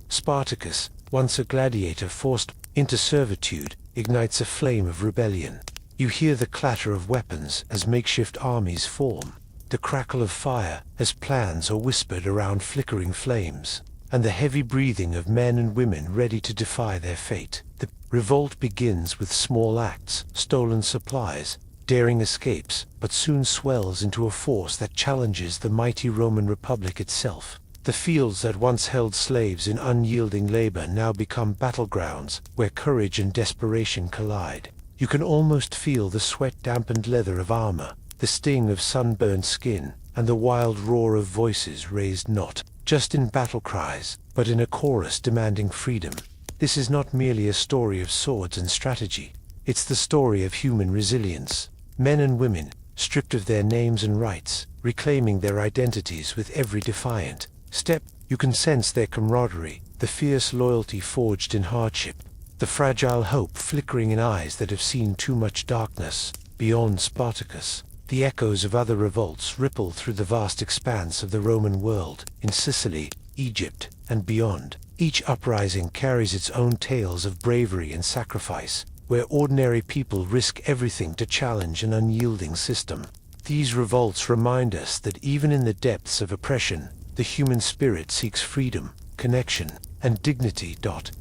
Spartacus, once a gladiator forced into servitude, ignites a flame of rebellion. You hear the clatter of weapons as makeshift armies form, the crackle of fire as plans are whispered around flickering flames, and the heavy breathing of men and women ready to defy their fate. The revolt begins with small acts, stolen supplies, daring escapes, but soon swells into a force that challenges the mighty Roman Republic itself. The fields that once held slaves in unyielding labor now become battlegrounds where courage and desperation collide. You can almost feel the sweat-dampened leather of armor, the sting of sunburned skin, and the wild roar of voices raised not just in battle cries, but in a chorus demanding freedom. This is not merely a story of swords and strategy. It's the story of human resilience. Men and women, stripped of their names and rights, reclaiming their identities with every defiant step. You can sense their camaraderie, the fierce loyalty forged in hardship, the fragile hope flickering in eyes that have seen too much darkness. Beyond Spartacus, the echoes of other revolts ripple through the vast expanse of the Roman world, in Sicily, Egypt, and beyond. Each uprising carries its own tales of bravery and sacrifice, where ordinary people risk everything to challenge an unyielding system. These revolts remind us that even in the depths of oppression, the human spirit seeks freedom, connection, and dignity.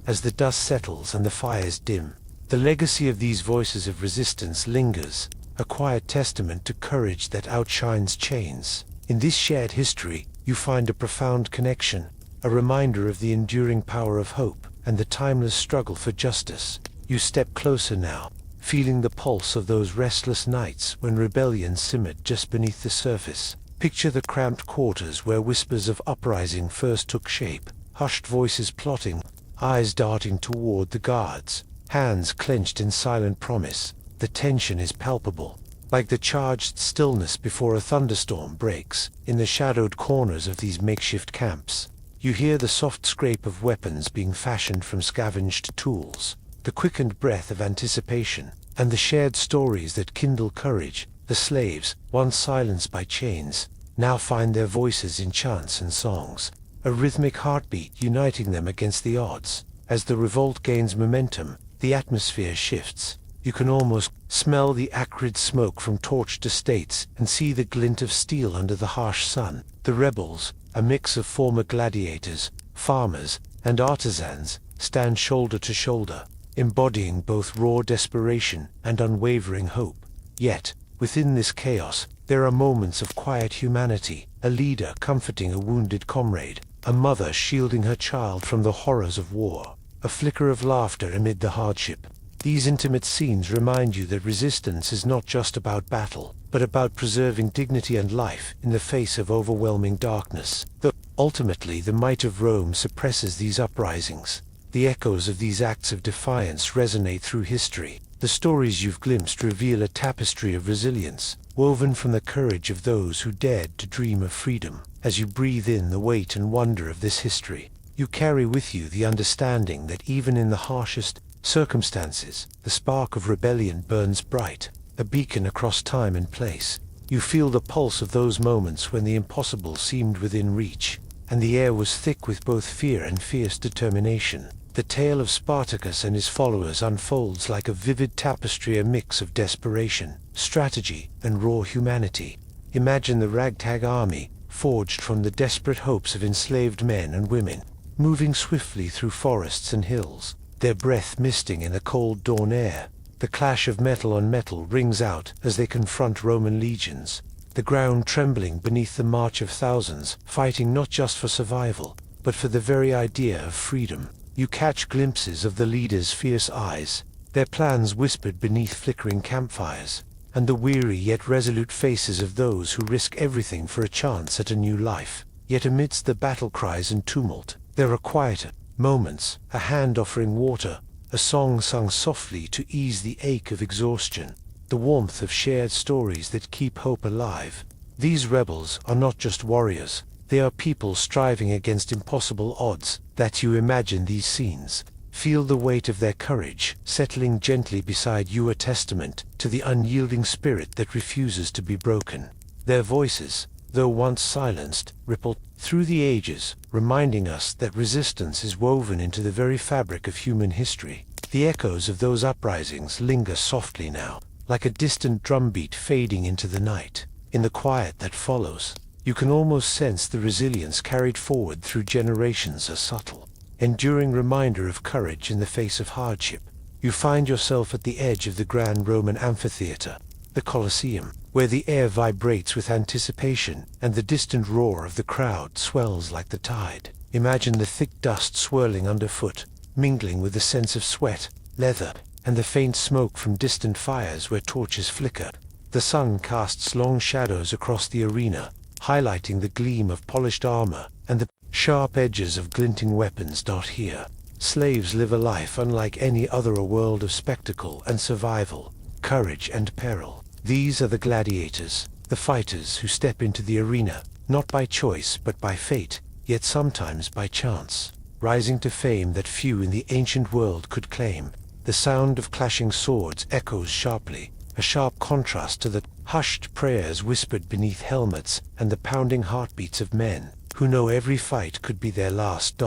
As the dust settles and the fires dim, the legacy of these voices of resistance lingers, a quiet testament to courage that outshines chains. In this shared history, you find a profound connection, a reminder of the enduring power of hope and the timeless struggle for justice. You step closer now, feeling the pulse of those restless nights when rebellion simmered just beneath the surface. Picture the cramped quarters where whispers of uprising first took shape, hushed voices plotting, eyes darting toward the guards, hands clenched in silent promise. The tension is palpable, like the charged stillness before a thunderstorm breaks. In the shadowed corners of these makeshift camps, you hear the soft scrape of weapons being fashioned from scavenged tools, the quickened breath of anticipation, and the shared stories that kindle courage. The slaves, once silenced by chains, now find their voices in chants and songs, a rhythmic heartbeat uniting them against the odds. As the revolt gains momentum, the atmosphere shifts. You can almost smell the acrid smoke from torched estates and see the glint of steel under the harsh sun. The rebels, a mix of former gladiators, farmers, and artisans, stand shoulder to shoulder, embodying both raw desperation and unwavering hope. Yet, within this chaos, there are moments of quiet humanity, a leader comforting a wounded comrade, a mother shielding her child from the horrors of war, a flicker of laughter amid the hardship. These intimate scenes remind you that resistance is not just about battle, but about preserving dignity and life in the face of overwhelming darkness. Though ultimately the might of Rome suppresses these uprisings, the echoes of these acts of defiance resonate through history. The stories you've glimpsed reveal a tapestry of resilience, woven from the courage of those who dared to dream of freedom. As you breathe in the weight and wonder of this history, you carry with you the understanding that even in the harshest circumstances, the spark of rebellion burns bright, a beacon across time and place. You feel the pulse of those moments when the impossible seemed within reach, and the air was thick with both fear and fierce determination. The tale of Spartacus and his followers unfolds like a vivid tapestry, a mix of desperation, strategy, and raw humanity. Imagine the ragtag army, forged from the desperate hopes of enslaved men and women, moving swiftly through forests and hills, their breath misting in the cold dawn air. The clash of metal on metal rings out as they confront Roman legions, the ground trembling beneath the march of thousands, fighting not just for survival, but for the very idea of freedom. You catch glimpses of the leaders' fierce eyes, their plans whispered beneath flickering campfires, and the weary yet resolute faces of those who risk everything for a chance at a new life. Yet amidst the battle cries and tumult, there are quieter moments, a hand offering water, a song sung softly to ease the ache of exhaustion, the warmth of shared stories that keep hope alive. These rebels are not just warriors, they are people striving against impossible odds. That you imagine these scenes, feel the weight of their courage settling gently beside you, a testament to the unyielding spirit that refuses to be broken. Their voices, though once silenced, ripple through the ages, reminding us that resistance is woven into the very fabric of human history. The echoes of those uprisings linger softly now, like a distant drumbeat fading into the night. In the quiet that follows, you can almost sense the resilience carried forward through generations, a subtle, enduring reminder of courage in the face of hardship. You find yourself at the edge of the grand Roman amphitheater, the Colosseum, where the air vibrates with anticipation and the distant roar of the crowd swells like the tide. Imagine the thick dust swirling underfoot, mingling with the sense of sweat, leather, and the faint smoke from distant fires where torches flicker. The sun casts long shadows across the arena, highlighting the gleam of polished armor and the sharp edges of glinting weapons. Here, slaves live a life unlike any other, a world of spectacle and survival, courage and peril. These are the gladiators, the fighters who step into the arena, not by choice but by fate, yet sometimes by chance, rising to fame that few in the ancient world could claim. The sound of clashing swords echoes sharply, a sharp contrast to the hushed prayers whispered beneath helmets and the pounding heartbeats of men who know every fight could be their last.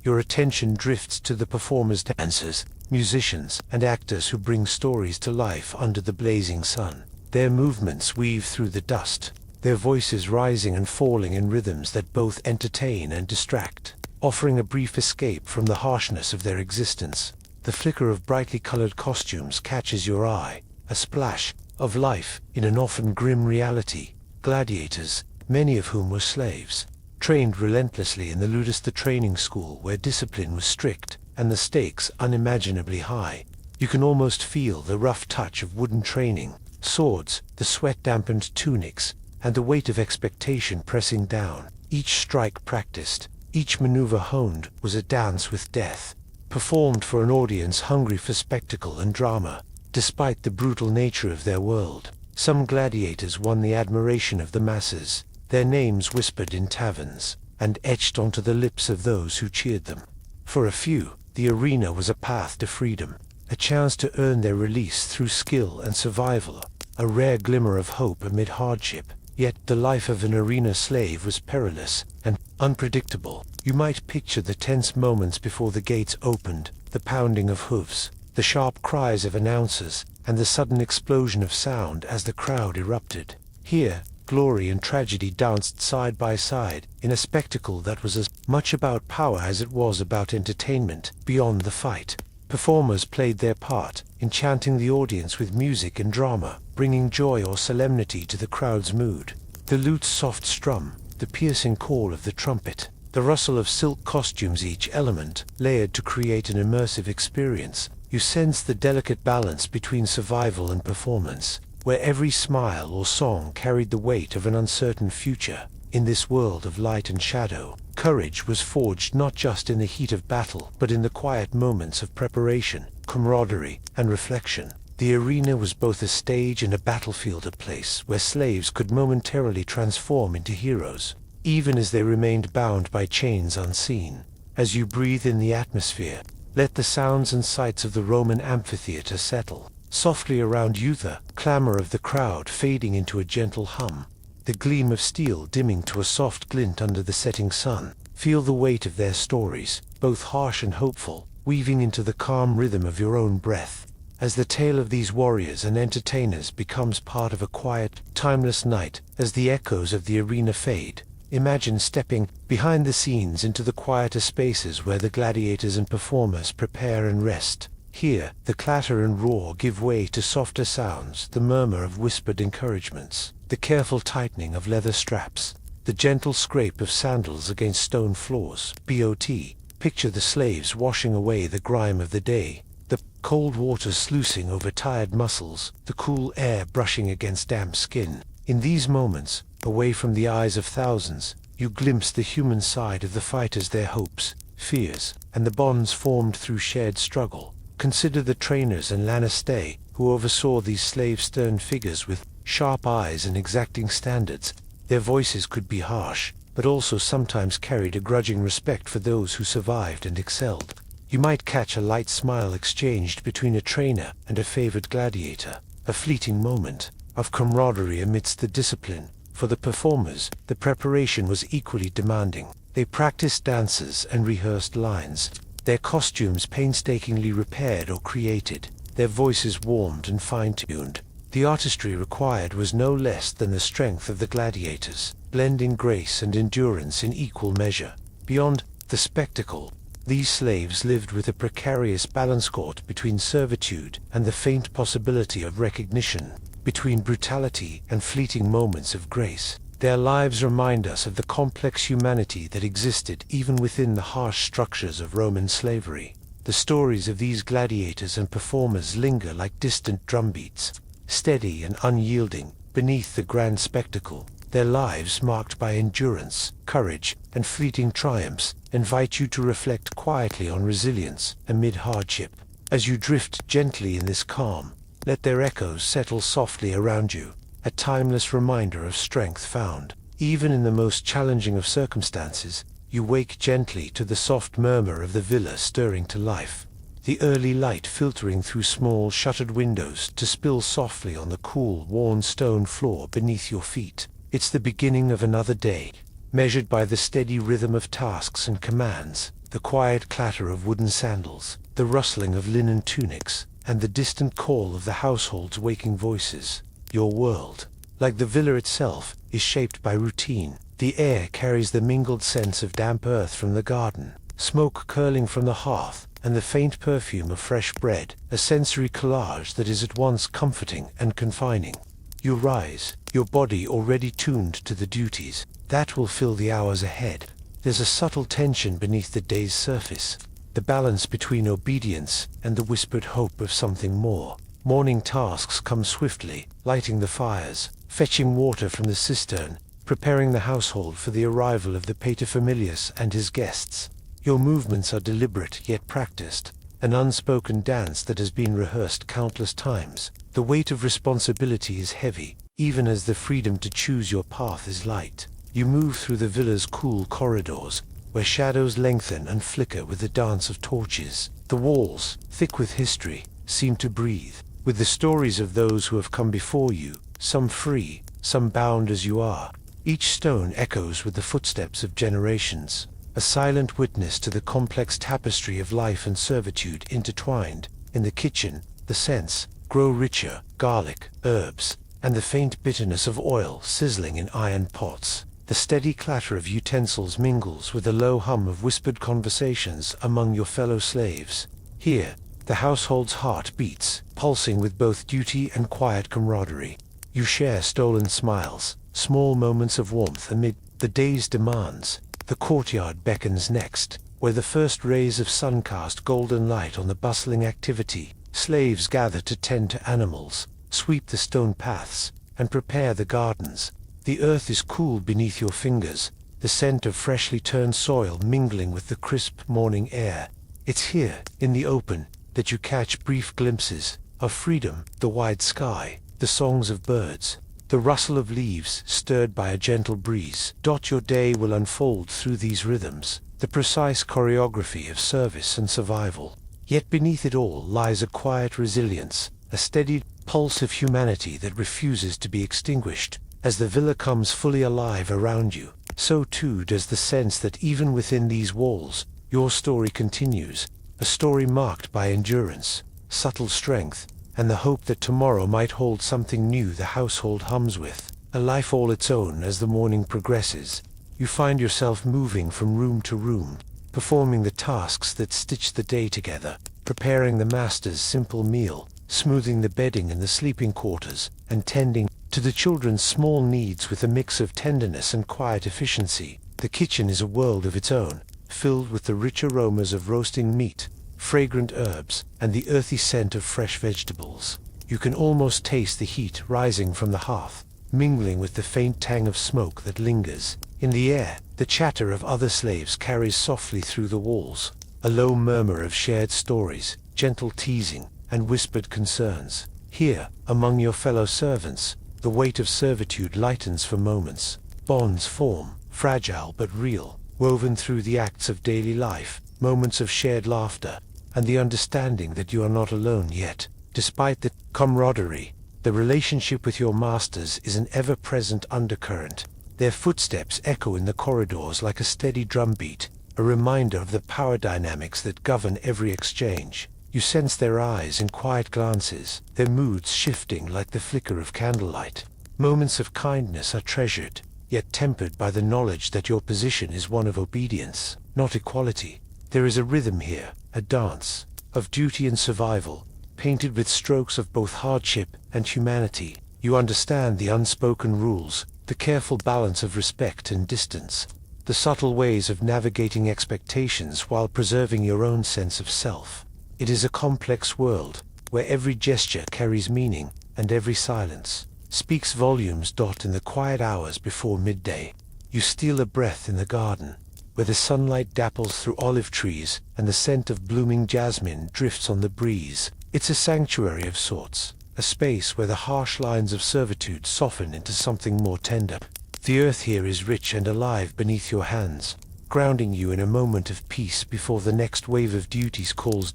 Your attention drifts to the performers, dancers, musicians, and actors who bring stories to life under the blazing sun. Their movements weave through the dust, their voices rising and falling in rhythms that both entertain and distract, offering a brief escape from the harshness of their existence. The flicker of brightly colored costumes catches your eye, a splash of life in an often grim reality. Gladiators, many of whom were slaves, trained relentlessly in the ludus, the training school where discipline was strict and the stakes unimaginably high. You can almost feel the rough touch of wooden training, swords, the sweat-dampened tunics, and the weight of expectation pressing down. Each strike practiced, each maneuver honed, was a dance with death, performed for an audience hungry for spectacle and drama. Despite the brutal nature of their world, some gladiators won the admiration of the masses, their names whispered in taverns, and etched onto the lips of those who cheered them. For a few, the arena was a path to freedom, a chance to earn their release through skill and survival, a rare glimmer of hope amid hardship. Yet the life of an arena slave was perilous and unpredictable. You might picture the tense moments before the gates opened, the pounding of hooves, the sharp cries of announcers, and the sudden explosion of sound as the crowd erupted. Here, glory and tragedy danced side by side, in a spectacle that was as much about power as it was about entertainment. Beyond the fight, performers played their part, enchanting the audience with music and drama, bringing joy or solemnity to the crowd's mood. The lute's soft strum, the piercing call of the trumpet, the rustle of silk costumes, each element layered to create an immersive experience. You sense the delicate balance between survival and performance, where every smile or song carried the weight of an uncertain future. In this world of light and shadow, courage was forged not just in the heat of battle, but in the quiet moments of preparation, camaraderie, and reflection. The arena was both a stage and a battlefield, a place where slaves could momentarily transform into heroes, even as they remained bound by chains unseen. As you breathe in the atmosphere, let the sounds and sights of the Roman amphitheater settle softly around you, the clamor of the crowd fading into a gentle hum, the gleam of steel dimming to a soft glint under the setting sun. Feel the weight of their stories, both harsh and hopeful, weaving into the calm rhythm of your own breath. As the tale of these warriors and entertainers becomes part of a quiet, timeless night, as the echoes of the arena fade, imagine stepping behind the scenes into the quieter spaces where the gladiators and performers prepare and rest. Here, the clatter and roar give way to softer sounds, the murmur of whispered encouragements, the careful tightening of leather straps, the gentle scrape of sandals against stone floors. Picture the slaves washing away the grime of the day, the cold water sluicing over tired muscles, the cool air brushing against damp skin. In these moments, away from the eyes of thousands, you glimpse the human side of the fighters, their hopes, fears, and the bonds formed through shared struggle. Consider the trainers and lanistei who oversaw these slave-stern figures with sharp eyes and exacting standards. Their voices could be harsh, but also sometimes carried a grudging respect for those who survived and excelled. You might catch a light smile exchanged between a trainer and a favored gladiator, a fleeting moment of camaraderie amidst the discipline. For the performers, the preparation was equally demanding. They practiced dances and rehearsed lines, their costumes painstakingly repaired or created, their voices warmed and fine-tuned. The artistry required was no less than the strength of the gladiators, blending grace and endurance in equal measure. Beyond the spectacle, these slaves lived with a precarious balance caught between servitude and the faint possibility of recognition, between brutality and fleeting moments of grace. Their lives remind us of the complex humanity that existed even within the harsh structures of Roman slavery. The stories of these gladiators and performers linger like distant drumbeats, steady and unyielding beneath the grand spectacle. Their lives, marked by endurance, courage, and fleeting triumphs, invite you to reflect quietly on resilience amid hardship. As you drift gently in this calm, let their echoes settle softly around you, a timeless reminder of strength found. Even in the most challenging of circumstances, you wake gently to the soft murmur of the villa stirring to life. The early light filtering through small shuttered windows to spill softly on the cool, worn stone floor beneath your feet. It's the beginning of another day, measured by the steady rhythm of tasks and commands, the quiet clatter of wooden sandals, the rustling of linen tunics, and the distant call of the household's waking voices. Your world, like the villa itself, is shaped by routine. The air carries the mingled scents of damp earth from the garden, smoke curling from the hearth, and the faint perfume of fresh bread, a sensory collage that is at once comforting and confining. You rise, your body already tuned to the duties that will fill the hours ahead. There's a subtle tension beneath the day's surface, the balance between obedience and the whispered hope of something more. Morning tasks come swiftly, lighting the fires, fetching water from the cistern, preparing the household for the arrival of the paterfamilias and his guests. Your movements are deliberate yet practiced, an unspoken dance that has been rehearsed countless times. The weight of responsibility is heavy, even as the freedom to choose your path is light. You move through the villa's cool corridors, where shadows lengthen and flicker with the dance of torches. The walls, thick with history, seem to breathe, with the stories of those who have come before you, some free, some bound as you are. Each stone echoes with the footsteps of generations, a silent witness to the complex tapestry of life and servitude intertwined. In the kitchen, the scents grow richer, garlic, herbs, and the faint bitterness of oil sizzling in iron pots. The steady clatter of utensils mingles with the low hum of whispered conversations among your fellow slaves. Here, the household's heart beats, pulsing with both duty and quiet camaraderie. You share stolen smiles, small moments of warmth amid the day's demands. The courtyard beckons next, where the first rays of sun cast golden light on the bustling activity. Slaves gather to tend to animals, sweep the stone paths, and prepare the gardens. The earth is cool beneath your fingers, the scent of freshly turned soil mingling with the crisp morning air. It's here, in the open, that you catch brief glimpses of freedom, the wide sky, the songs of birds, the rustle of leaves stirred by a gentle breeze. Your day will unfold through these rhythms, the precise choreography of service and survival. Yet beneath it all lies a quiet resilience, a steady pulse of humanity that refuses to be extinguished. As the villa comes fully alive around you, so too does the sense that even within these walls, your story continues, a story marked by endurance, subtle strength, and the hope that tomorrow might hold something new the household hums with. A life all its own. As the morning progresses, you find yourself moving from room to room, performing the tasks that stitch the day together, preparing the master's simple meal, smoothing the bedding in the sleeping quarters, and tending to the children's small needs with a mix of tenderness and quiet efficiency. The kitchen is a world of its own, filled with the rich aromas of roasting meat, fragrant herbs, and the earthy scent of fresh vegetables. You can almost taste the heat rising from the hearth, mingling with the faint tang of smoke that lingers. In the air, the chatter of other slaves carries softly through the walls, a low murmur of shared stories, gentle teasing, and whispered concerns. Here, among your fellow servants, the weight of servitude lightens for moments. Bonds form, fragile but real, woven through the acts of daily life, moments of shared laughter, and the understanding that you are not alone yet. Despite the camaraderie, the relationship with your masters is an ever-present undercurrent. Their footsteps echo in the corridors like a steady drumbeat, a reminder of the power dynamics that govern every exchange. You sense their eyes in quiet glances, their moods shifting like the flicker of candlelight. Moments of kindness are treasured, yet tempered by the knowledge that your position is one of obedience, not equality. There is a rhythm here, a dance of duty and survival, painted with strokes of both hardship and humanity. You understand the unspoken rules, the careful balance of respect and distance, the the subtle ways of navigating expectations while preserving your own sense of self. It is a complex world, where every gesture carries meaning, and every silence speaks volumes. In the quiet hours before midday, you steal a breath in the garden, where the sunlight dapples through olive trees and the scent of blooming jasmine drifts on the breeze. It's a sanctuary of sorts, a space where the harsh lines of servitude soften into something more tender. The earth here is rich and alive beneath your hands, grounding you in a moment of peace before the next wave of duties calls.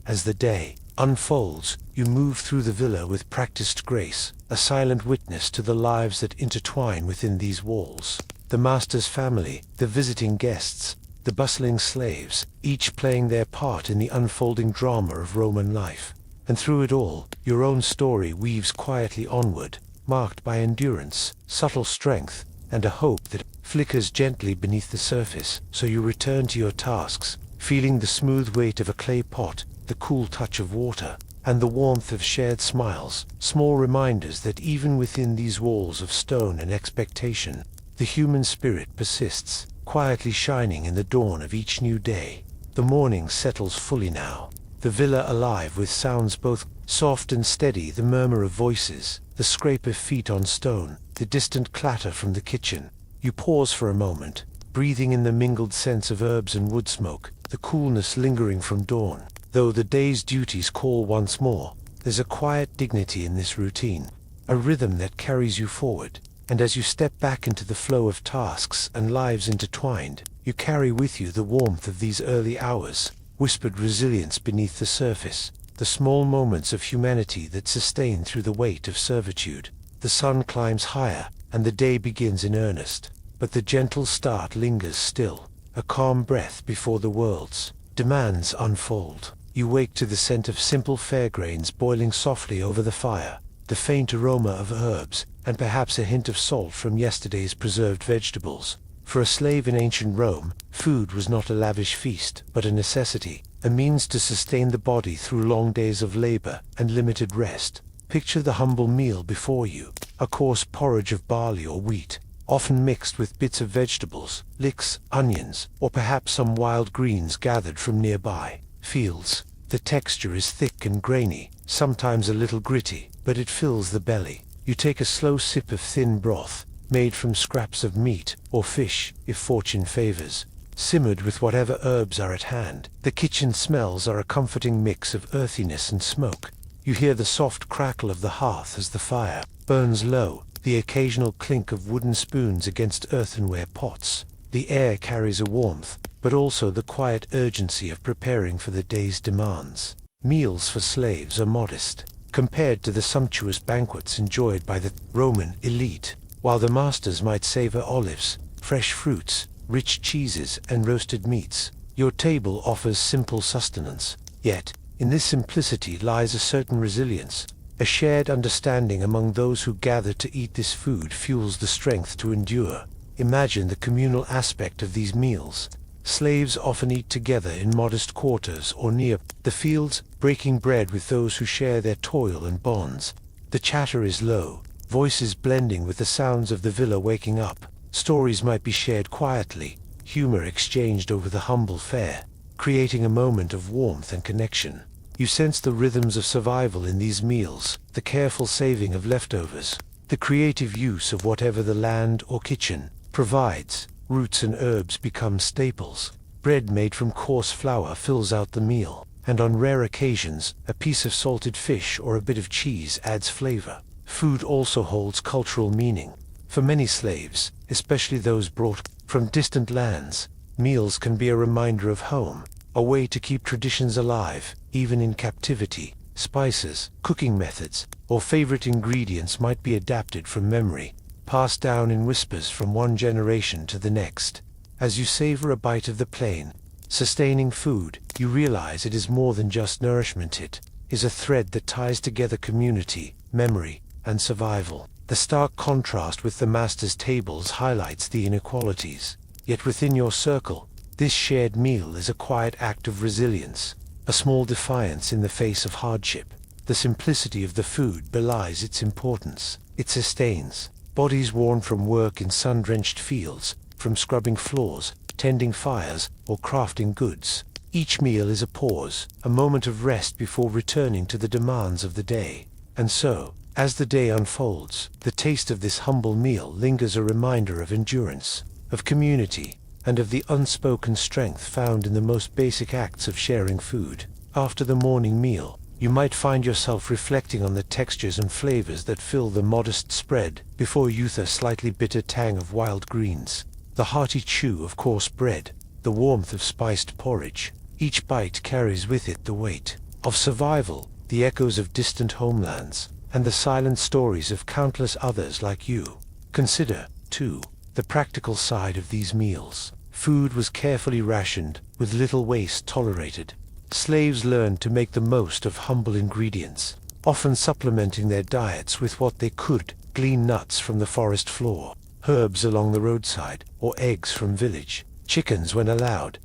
As the day unfolds, you move through the villa with practiced grace, a silent witness to the lives that intertwine within these walls. The master's family, the visiting guests, the bustling slaves, each playing their part in the unfolding drama of Roman life. And through it all, your own story weaves quietly onward, marked by endurance, subtle strength, and a hope that flickers gently beneath the surface. So you return to your tasks, feeling the smooth weight of a clay pot, the cool touch of water, and the warmth of shared smiles, small reminders that even within these walls of stone and expectation, the human spirit persists, quietly shining in the dawn of each new day. The morning settles fully now, the villa alive with sounds both soft and steady, the murmur of voices, the scrape of feet on stone, the distant clatter from the kitchen. You pause for a moment, breathing in the mingled scents of herbs and wood smoke, the coolness lingering from dawn. Though the day's duties call once more, there's a quiet dignity in this routine, a rhythm that carries you forward. And as you step back into the flow of tasks and lives intertwined, you carry with you the warmth of these early hours, whispered resilience beneath the surface, the small moments of humanity that sustain through the weight of servitude. The sun climbs higher, and the day begins in earnest, but the gentle start lingers still, a calm breath before the world's demands unfold. You wake to the scent of simple fair grains boiling softly over the fire, the faint aroma of herbs, and perhaps a hint of salt from yesterday's preserved vegetables. For a slave in ancient Rome, food was not a lavish feast, but a necessity, a means to sustain the body through long days of labor and limited rest. Picture the humble meal before you, a coarse porridge of barley or wheat, often mixed with bits of vegetables, leeks, onions, or perhaps some wild greens gathered from nearby fields. The texture is thick and grainy, sometimes a little gritty, but it fills the belly. You take a slow sip of thin broth, made from scraps of meat or fish, if fortune favors, simmered with whatever herbs are at hand. The kitchen smells are a comforting mix of earthiness and smoke. You hear the soft crackle of the hearth as the fire burns low, the occasional clink of wooden spoons against earthenware pots. The air carries a warmth, but also the quiet urgency of preparing for the day's demands. Meals for slaves are modest, compared to the sumptuous banquets enjoyed by the Roman elite. While the masters might savor olives, fresh fruits, rich cheeses, and roasted meats, your table offers simple sustenance. Yet, in this simplicity lies a certain resilience. A shared understanding among those who gather to eat this food fuels the strength to endure. Imagine the communal aspect of these meals. Slaves often eat together in modest quarters or near the fields, breaking bread with those who share their toil and bonds. The chatter is low, voices blending with the sounds of the villa waking up. Stories might be shared quietly, humor exchanged over the humble fare, creating a moment of warmth and connection. You sense the rhythms of survival in these meals, the careful saving of leftovers, the creative use of whatever the land or kitchen provides. Roots and herbs become staples. Bread made from coarse flour fills out the meal, and on rare occasions, a piece of salted fish or a bit of cheese adds flavor. Food also holds cultural meaning. For many slaves, especially those brought from distant lands, meals can be a reminder of home, a way to keep traditions alive, even in captivity. Spices, cooking methods, or favorite ingredients might be adapted from memory, passed down in whispers from one generation to the next. As you savor a bite of the plain, sustaining food, you realize it is more than just nourishment. It is a thread that ties together community, memory, and survival. The stark contrast with the master's tables highlights the inequalities. Yet within your circle, this shared meal is a quiet act of resilience, a small defiance in the face of hardship. The simplicity of the food belies its importance. It sustains bodies worn from work in sun-drenched fields, from scrubbing floors, tending fires, or crafting goods. Each meal is a pause, a moment of rest before returning to the demands of the day. And so, as the day unfolds, the taste of this humble meal lingers, a reminder of endurance, of community, and of the unspoken strength found in the most basic acts of sharing food. After the morning meal, you might find yourself reflecting on the textures and flavors that fill the modest spread before you, the slightly bitter tang of wild greens, the hearty chew of coarse bread, the warmth of spiced porridge. Each bite carries with it the weight of survival, the echoes of distant homelands, and the silent stories of countless others like you. Consider, too, the practical side of these meals. Food was carefully rationed, with little waste tolerated. Slaves learned to make the most of humble ingredients, often supplementing their diets with what they could glean: nuts from the forest floor, herbs along the roadside, or eggs from village chickens when allowed.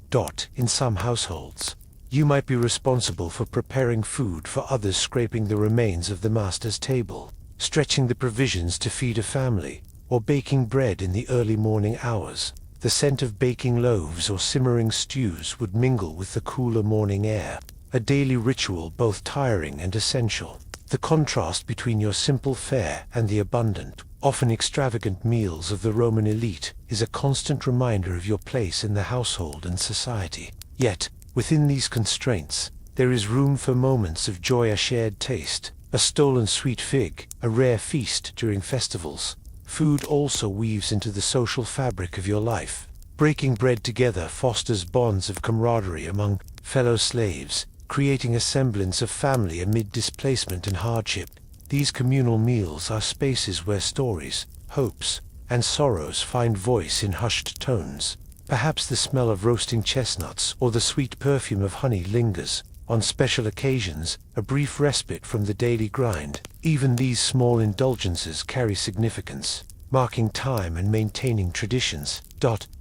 In some households, you might be responsible for preparing food for others, scraping the remains of the master's table, stretching the provisions to feed a family, or baking bread in the early morning hours. The scent of baking loaves or simmering stews would mingle with the cooler morning air, a daily ritual both tiring and essential. The contrast between your simple fare and the abundant, often extravagant meals of the Roman elite is a constant reminder of your place in the household and society. Yet, within these constraints, there is room for moments of joy: a shared taste, a stolen sweet fig, a rare feast during festivals. Food also weaves into the social fabric of your life. Breaking bread together fosters bonds of camaraderie among fellow slaves, creating a semblance of family amid displacement and hardship. These communal meals are spaces where stories, hopes, and sorrows find voice in hushed tones. Perhaps the smell of roasting chestnuts or the sweet perfume of honey lingers. On special occasions, a brief respite from the daily grind. Even these small indulgences carry significance, marking time and maintaining traditions.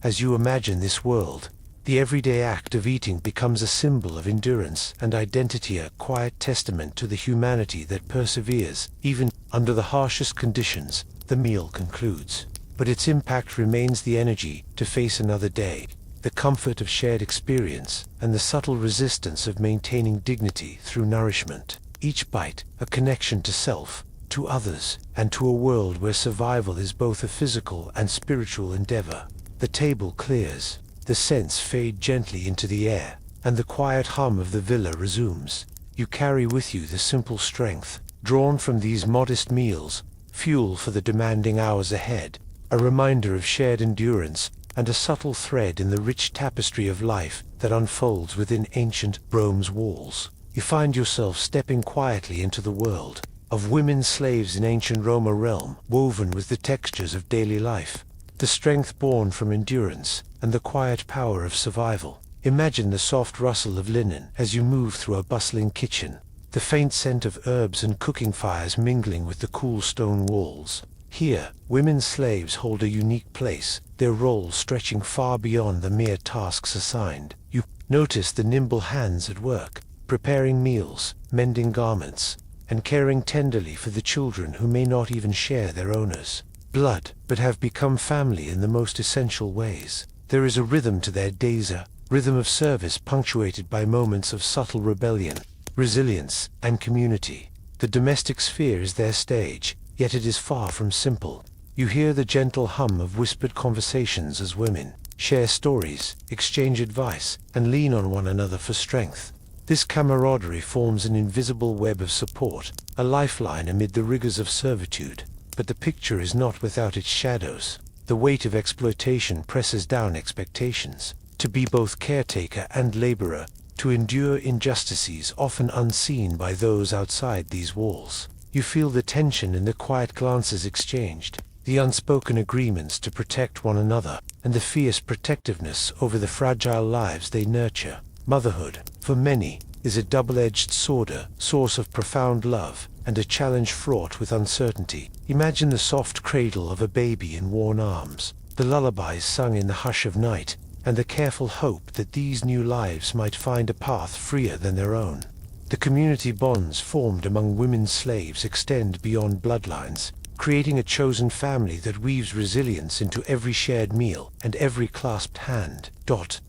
As you imagine this world, the everyday act of eating becomes a symbol of endurance and identity, a quiet testament to the humanity that perseveres, even under the harshest conditions. The meal concludes, but its impact remains: the energy to face another day, the comfort of shared experience, and the subtle resistance of maintaining dignity through nourishment. Each bite, a connection to self, to others, and to a world where survival is both a physical and spiritual endeavor. The table clears, the scents fade gently into the air, and the quiet hum of the villa resumes. You carry with you the simple strength, drawn from these modest meals, fuel for the demanding hours ahead, a reminder of shared endurance, and a subtle thread in the rich tapestry of life that unfolds within ancient Rome's walls. You find yourself stepping quietly into the world of women slaves in ancient Rome, a realm woven with the textures of daily life, the strength born from endurance, and the quiet power of survival. Imagine the soft rustle of linen as you move through a bustling kitchen, the faint scent of herbs and cooking fires mingling with the cool stone walls. Here, women slaves hold a unique place, their roles stretching far beyond the mere tasks assigned. You notice the nimble hands at work, preparing meals, mending garments, and caring tenderly for the children who may not even share their owners' blood, but have become family in the most essential ways. There is a rhythm to their days, a rhythm of service punctuated by moments of subtle rebellion, resilience, and community. The domestic sphere is their stage, yet it is far from simple. You hear the gentle hum of whispered conversations as women share stories, exchange advice, and lean on one another for strength. This camaraderie forms an invisible web of support, a lifeline amid the rigors of servitude. But the picture is not without its shadows. The weight of exploitation presses down expectations. To be both caretaker and laborer, to endure injustices often unseen by those outside these walls. You feel the tension in the quiet glances exchanged, the unspoken agreements to protect one another, and the fierce protectiveness over the fragile lives they nurture. Motherhood, for many, is a double-edged sword, a source of profound love, and a challenge fraught with uncertainty. Imagine the soft cradle of a baby in worn arms, the lullabies sung in the hush of night, and the careful hope that these new lives might find a path freer than their own. The community bonds formed among women slaves extend beyond bloodlines. creating a chosen family that weaves resilience into every shared meal and every clasped hand.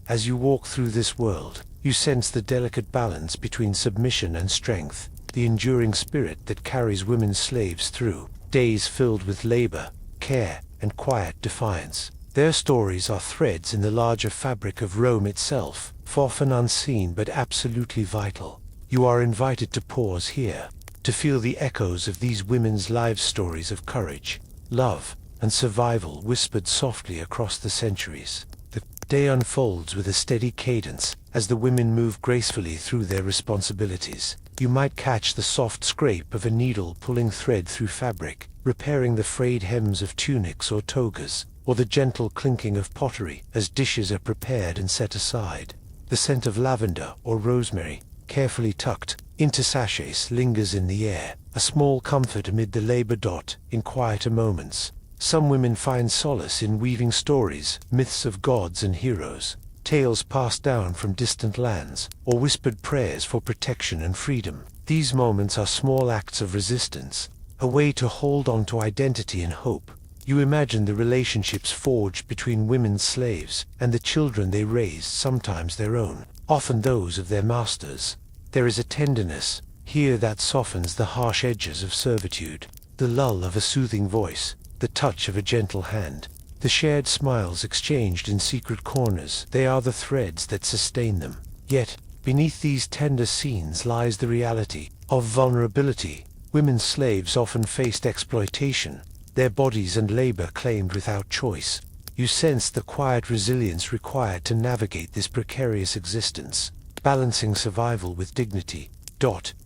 As you walk through this world, you sense the delicate balance between submission and strength, the enduring spirit that carries women slaves through days filled with labor, care, and quiet defiance. Their stories are threads in the larger fabric of Rome itself, often unseen but absolutely vital. You are invited to pause here, to feel the echoes of these women's life stories of courage, love, and survival whispered softly across the centuries. The day unfolds with a steady cadence as the women move gracefully through their responsibilities. You might catch the soft scrape of a needle pulling thread through fabric, repairing the frayed hems of tunics or togas, or the gentle clinking of pottery as dishes are prepared and set aside. The scent of lavender or rosemary, carefully tucked into sachets, lingers in the air, a small comfort amid the labor. In quieter moments, some women find solace in weaving stories, myths of gods and heroes, tales passed down from distant lands, or whispered prayers for protection and freedom. These moments are small acts of resistance, a way to hold on to identity and hope. You imagine the relationships forged between women slaves and the children they raised, sometimes their own, often those of their masters. There is a tenderness here that softens the harsh edges of servitude, the lull of a soothing voice, the touch of a gentle hand, the shared smiles exchanged in secret corners. They are the threads that sustain them. Yet, beneath these tender scenes lies the reality of vulnerability. Women slaves often faced exploitation, their bodies and labor claimed without choice. You sense the quiet resilience required to navigate this precarious existence, balancing survival with dignity.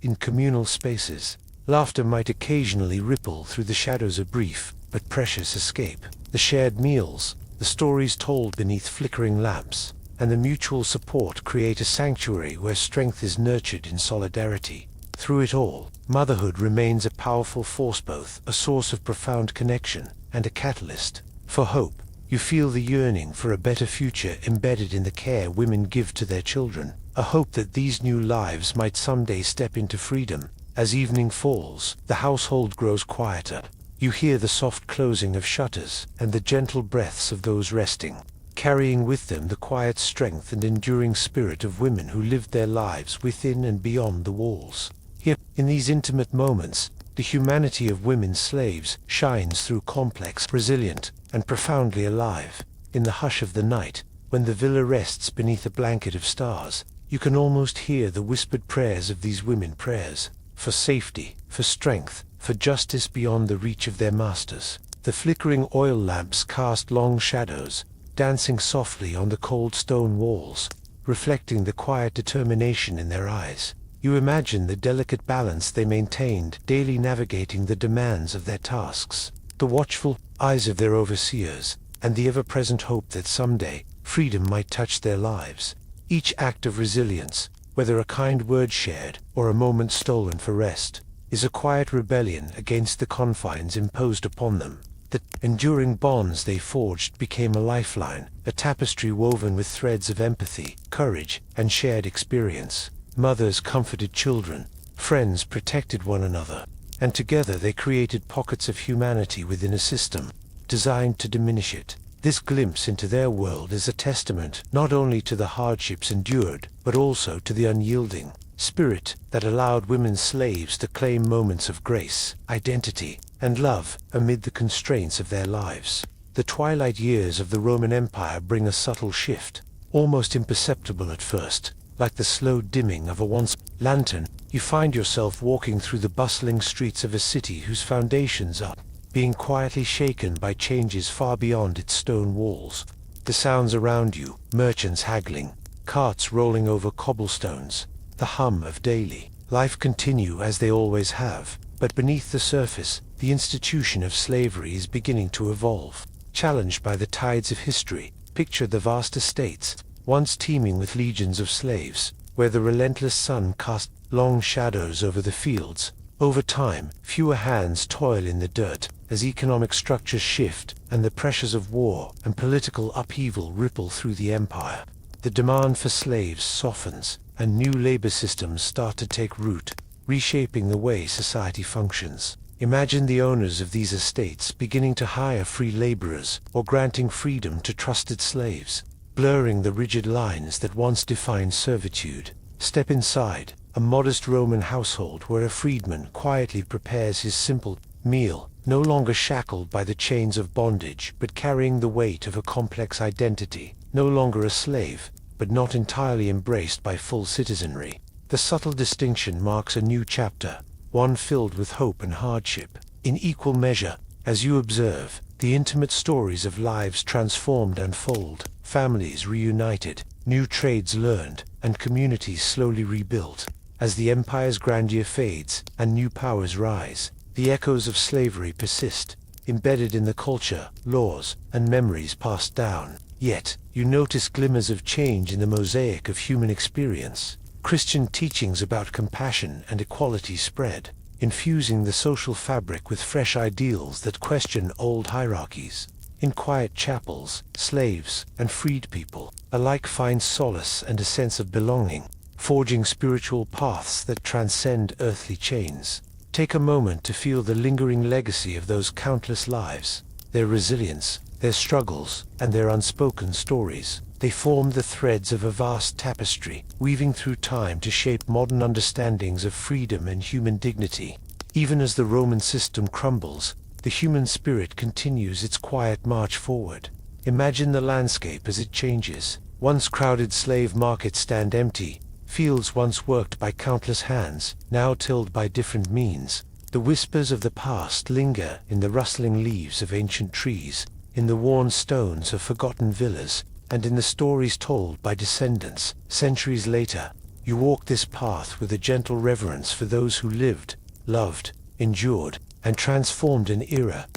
In communal spaces, laughter might occasionally ripple through the shadows, a brief but precious escape. The shared meals, the stories told beneath flickering lamps, and the mutual support create a sanctuary where strength is nurtured in solidarity. Through it all, motherhood remains a powerful force, both a source of profound connection and a catalyst for hope. You feel the yearning for a better future embedded in the care women give to their children, a hope that these new lives might someday step into freedom. As evening falls, the household grows quieter. You hear the soft closing of shutters and the gentle breaths of those resting, carrying with them the quiet strength and enduring spirit of women who lived their lives within and beyond the walls. Here, in these intimate moments, the humanity of women slaves shines through, complex, resilient, and profoundly alive. In the hush of the night, when the villa rests beneath a blanket of stars, you can almost hear the whispered prayers of these women, prayers for safety, for strength, for justice beyond the reach of their masters. The flickering oil lamps cast long shadows, dancing softly on the cold stone walls, reflecting the quiet determination in their eyes. You imagine the delicate balance they maintained, daily navigating the demands of their tasks, the watchful eyes of their overseers, and the ever-present hope that someday freedom might touch their lives. Each act of resilience, whether a kind word shared or a moment stolen for rest, is a quiet rebellion against the confines imposed upon them. The enduring bonds they forged became a lifeline, a tapestry woven with threads of empathy, courage, and shared experience. Mothers comforted children, friends protected one another, and together they created pockets of humanity within a system designed to diminish it. This glimpse into their world is a testament not only to the hardships endured, but also to the unyielding spirit that allowed women slaves to claim moments of grace, identity, and love amid the constraints of their lives. The twilight years of the Roman Empire bring a subtle shift, almost imperceptible at first. Like the slow dimming of a once lantern, you find yourself walking through the bustling streets of a city whose foundations are being quietly shaken by changes far beyond its stone walls. The sounds around you, merchants haggling, carts rolling over cobblestones, the hum of daily life continue as they always have, but beneath the surface, the institution of slavery is beginning to evolve. Challenged by the tides of history, picture the vast estates, once teeming with legions of slaves, where the relentless sun cast long shadows over the fields. Over time, fewer hands toil in the dirt, as economic structures shift, and the pressures of war and political upheaval ripple through the empire. The demand for slaves softens, and new labor systems start to take root, reshaping the way society functions. Imagine the owners of these estates beginning to hire free laborers or granting freedom to trusted slaves, blurring the rigid lines that once defined servitude. Step inside a modest Roman household where a freedman quietly prepares his simple meal, no longer shackled by the chains of bondage, but carrying the weight of a complex identity, no longer a slave, but not entirely embraced by full citizenry. The subtle distinction marks a new chapter, one filled with hope and hardship. In equal measure, as you observe, the intimate stories of lives transformed unfold, families reunited, new trades learned, and communities slowly rebuilt. As the empire's grandeur fades and new powers rise, the echoes of slavery persist, embedded in the culture, laws, and memories passed down. Yet, you notice glimmers of change in the mosaic of human experience. Christian teachings about compassion and equality spread, infusing the social fabric with fresh ideals that question old hierarchies. In quiet chapels, slaves and freed people alike find solace and a sense of belonging, forging spiritual paths that transcend earthly chains. Take a moment to feel the lingering legacy of those countless lives, their resilience, their struggles, and their unspoken stories. They form the threads of a vast tapestry, weaving through time to shape modern understandings of freedom and human dignity. Even as the Roman system crumbles, the human spirit continues its quiet march forward. Imagine the landscape as it changes. Once crowded slave markets stand empty, fields once worked by countless hands, now tilled by different means. The whispers of the past linger in the rustling leaves of ancient trees, in the worn stones of forgotten villas, and in the stories told by descendants. Centuries later, you walk this path with a gentle reverence for those who lived, loved, endured, and transformed an era.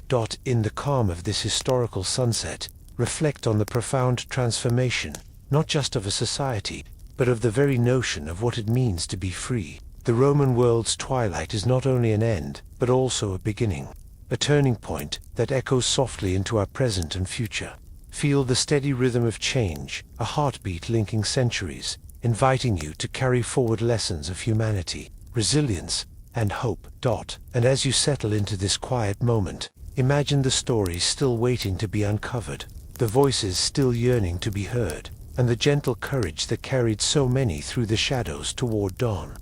In the calm of this historical sunset, reflect on the profound transformation, not just of a society, but of the very notion of what it means to be free. The Roman world's twilight is not only an end, but also a beginning, a turning point that echoes softly into our present and future. Feel the steady rhythm of change, a heartbeat linking centuries, inviting you to carry forward lessons of humanity, resilience, and hope. And as you settle into this quiet moment, imagine the stories still waiting to be uncovered, the voices still yearning to be heard, and the gentle courage that carried so many through the shadows toward dawn.